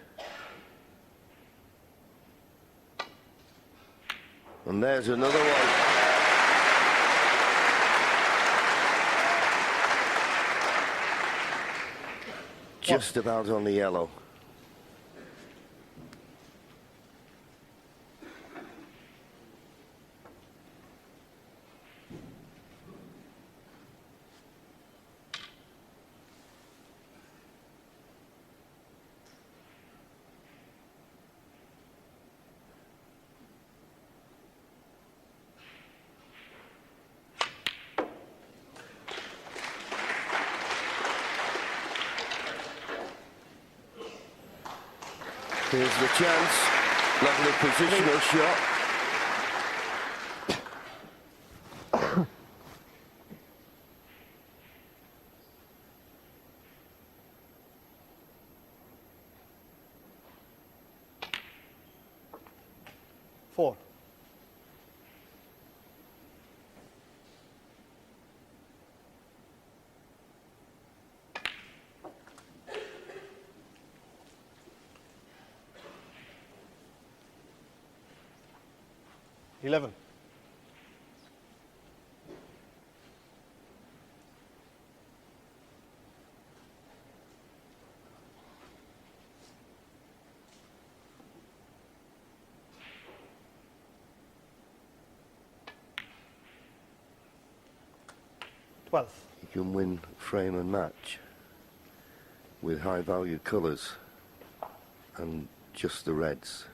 Speaker 2: And there's another one. Just about on the yellow. Here's the chance. Lovely positional shot.
Speaker 3: Four. $11. $12.
Speaker 2: You can win frame and match with high value colours and just the reds.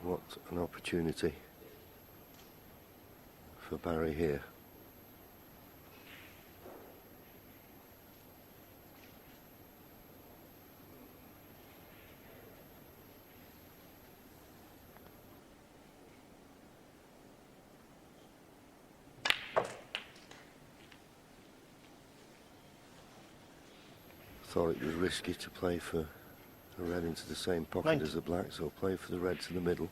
Speaker 2: What an opportunity for Barry here. Thought it was risky to play for the red into the same pocket
Speaker 3: 90.
Speaker 2: as the black, so play for the red to the middle.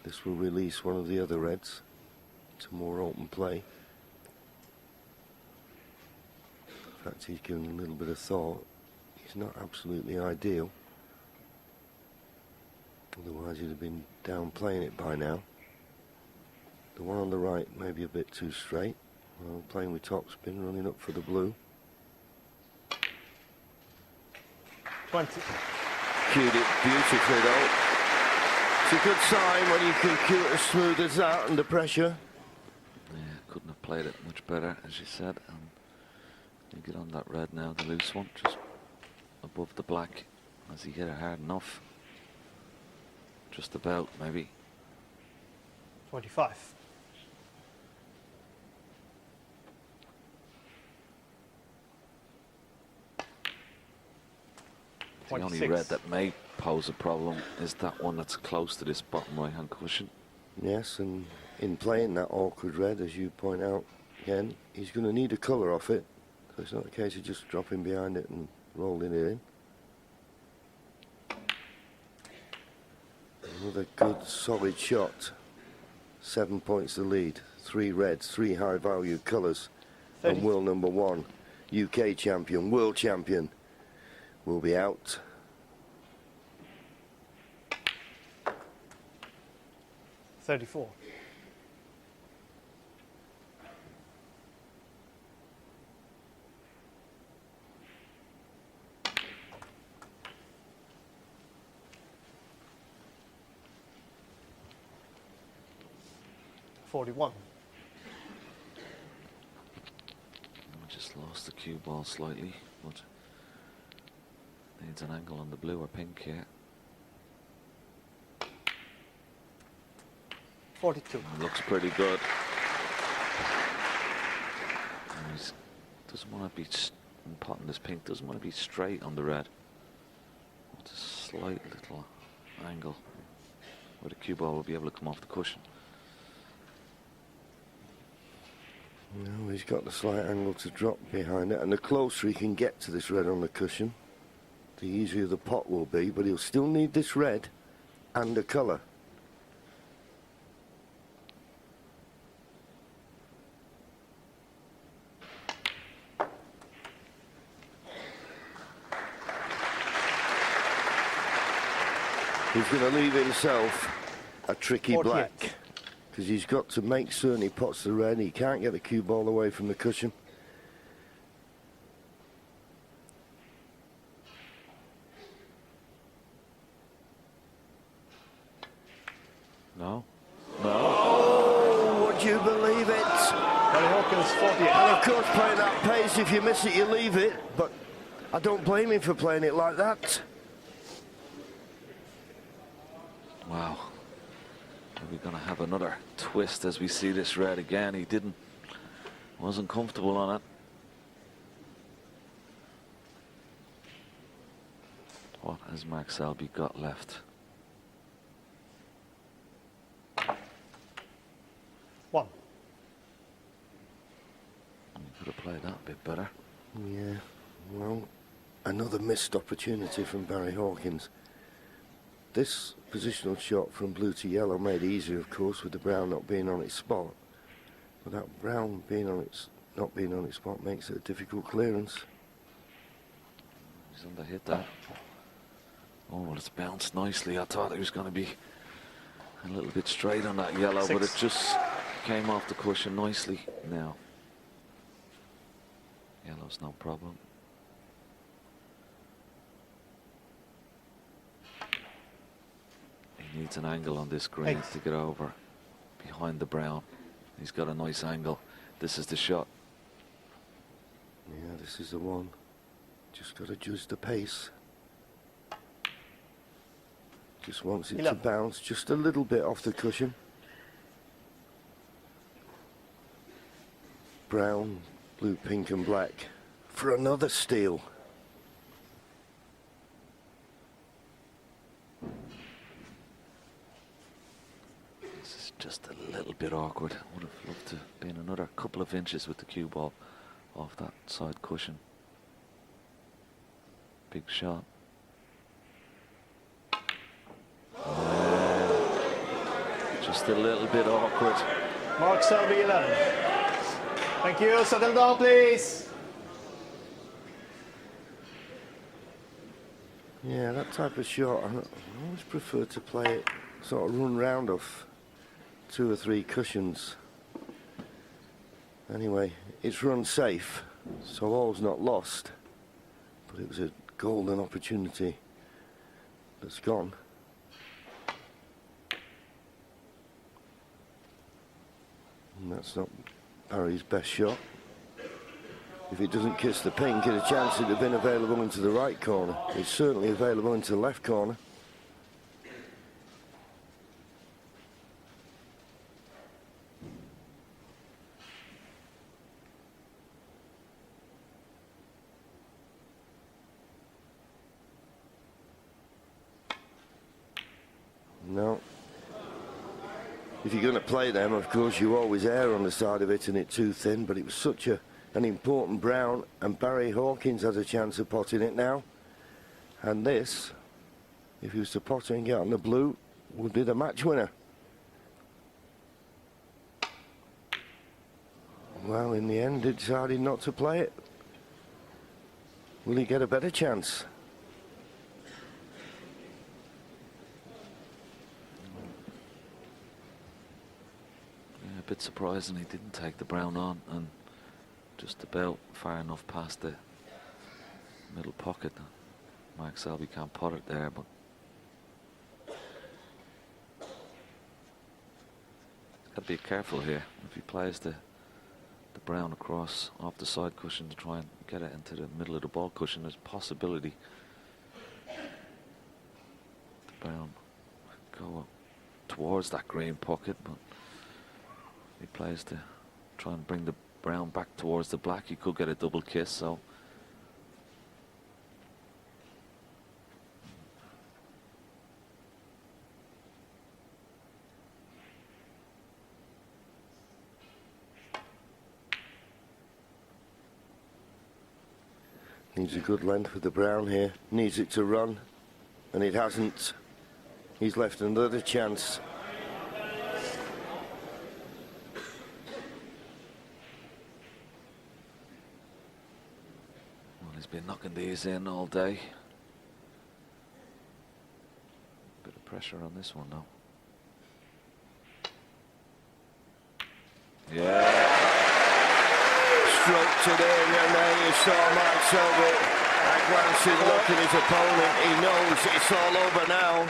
Speaker 2: This will release one of the other reds to more open play. In fact, he's given a little bit of thought. He's not absolutely ideal. Otherwise he'd have been down playing it by now. The one on the right may be a bit too straight. Well, playing with topspin, running up for the blue.
Speaker 3: 20.
Speaker 2: Cued it beautifully though. It's a good sign when you can cue it as smooth as that under pressure.
Speaker 4: Yeah, couldn't have played it much better, as you said. You get on that red now, the loose one, just above the black. Has he hit it hard enough? Just about, maybe.
Speaker 3: 25.
Speaker 4: The only red that may pose a problem is that one that's close to this bottom right hand cushion.
Speaker 2: Yes, and in playing that awkward red, as you point out again, he's going to need a colour off it. So it's not a case of just dropping behind it and rolling it in. Another good solid shot. 7 points the lead. 3 reds, 3 high value colours.
Speaker 3: 30.
Speaker 2: And world number 1, UK champion, world champion, will be out.
Speaker 3: $34. $41.
Speaker 4: I just lost the cue ball slightly, but needs an angle on the blue or pink here.
Speaker 3: 42.
Speaker 4: Looks pretty good. He doesn't want to be potting this pink. Doesn't want to be straight on the red. It's a slight little angle where the cue ball will be able to come off the cushion.
Speaker 2: No, he's got the slight angle to drop behind it, and the closer he can get to this red on the cushion, the easier the pot will be, but he'll still need this red and a colour. He's going to leave himself a tricky
Speaker 3: 48.
Speaker 2: black, because he's got to make certain he pots the red. He can't get the cue ball away from the cushion.
Speaker 4: No.
Speaker 2: Oh, would you believe it?
Speaker 3: Barry Hawkins, 48.
Speaker 2: And of course, playing that pace, if you miss it, you leave it. But I don't blame him for playing it like that.
Speaker 4: Wow. Are we going to have another twist as we see this red again? He wasn't comfortable on it. has Mark Selby got left?
Speaker 3: 1.
Speaker 4: He could have played that a bit better.
Speaker 2: Yeah, well, another missed opportunity from Barry Hawkins. This positional shot from blue to yellow made easier, of course, with the brown not being on its spot. But that brown being on its not being on its spot makes it a difficult clearance.
Speaker 4: He's underhit that. Oh, well, it's bounced nicely. I thought it was going to be a little bit straight on that yellow,
Speaker 3: 6.
Speaker 4: but it just came off the cushion nicely now. Yellow's no problem. He needs an angle on this green
Speaker 3: 8.
Speaker 4: to get over behind the brown. He's got a nice angle. This is the shot.
Speaker 2: Yeah, this is the one. Just got to judge the pace. Just wants it
Speaker 3: 11.
Speaker 2: to bounce just a little bit off the cushion. Brown, blue, pink and black for another steal.
Speaker 4: This is just a little bit awkward. Would have loved to have been another couple of inches with the cue ball off that side cushion. Big shot. Just a little bit awkward.
Speaker 3: Mark Selby 11. Thank you. Settle down, please.
Speaker 2: Yeah, that type of shot, I always prefer to play it sort of run round off 2 or 3 cushions. Anyway, it's run safe, so all's not lost. But it was a golden opportunity that's gone. And that's not Barry's best shot. If it doesn't kiss the pink, it's a chance it'd have been available into the right corner. It's certainly available into the left corner. No. If you're going to play them, of course, you always err on the side of hitting it too thin, but it was such an important brown, and Barry Hawkins has a chance of potting it now. And this, if he was to pot it and get on the blue, would be the match winner. Well, in the end, he decided not to play it. Will he get a better chance?
Speaker 4: Yeah, a bit surprising he didn't take the brown on, and just about far enough past the middle pocket. Mark Selby can't pot it there, but he's got to be careful here. If he plays the brown across off the side cushion to try and get it into the middle of the ball cushion, there's a possibility the brown go towards that green pocket, but if he plays to try and bring the brown back towards the black, he could get a double kiss. So
Speaker 2: needs a good length with the brown here. Needs it to run, and it hasn't. He's left another chance.
Speaker 4: well, he's been knocking these in all day. Bit of pressure on this one though. Yeah.
Speaker 2: Stroked it in, and there you saw Mark Selby. A glancing look at his opponent. He knows it's all over now.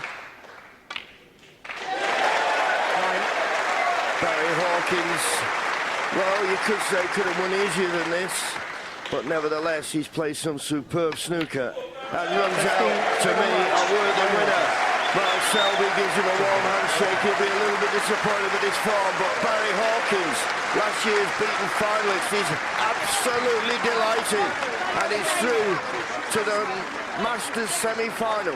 Speaker 2: Barry Hawkins, well, you could say could have won easier than this, but nevertheless, he's played some superb snooker and runs out, to me, a worthy winner. Well, Selby gives him a warm handshake. He'll be a little bit disappointed with his form, but Barry Hawkins, last year's beaten finalist, is absolutely delighted and is through to the Masters semi-final.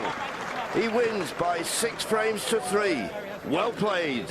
Speaker 2: He wins by 6 frames to 3. Well played.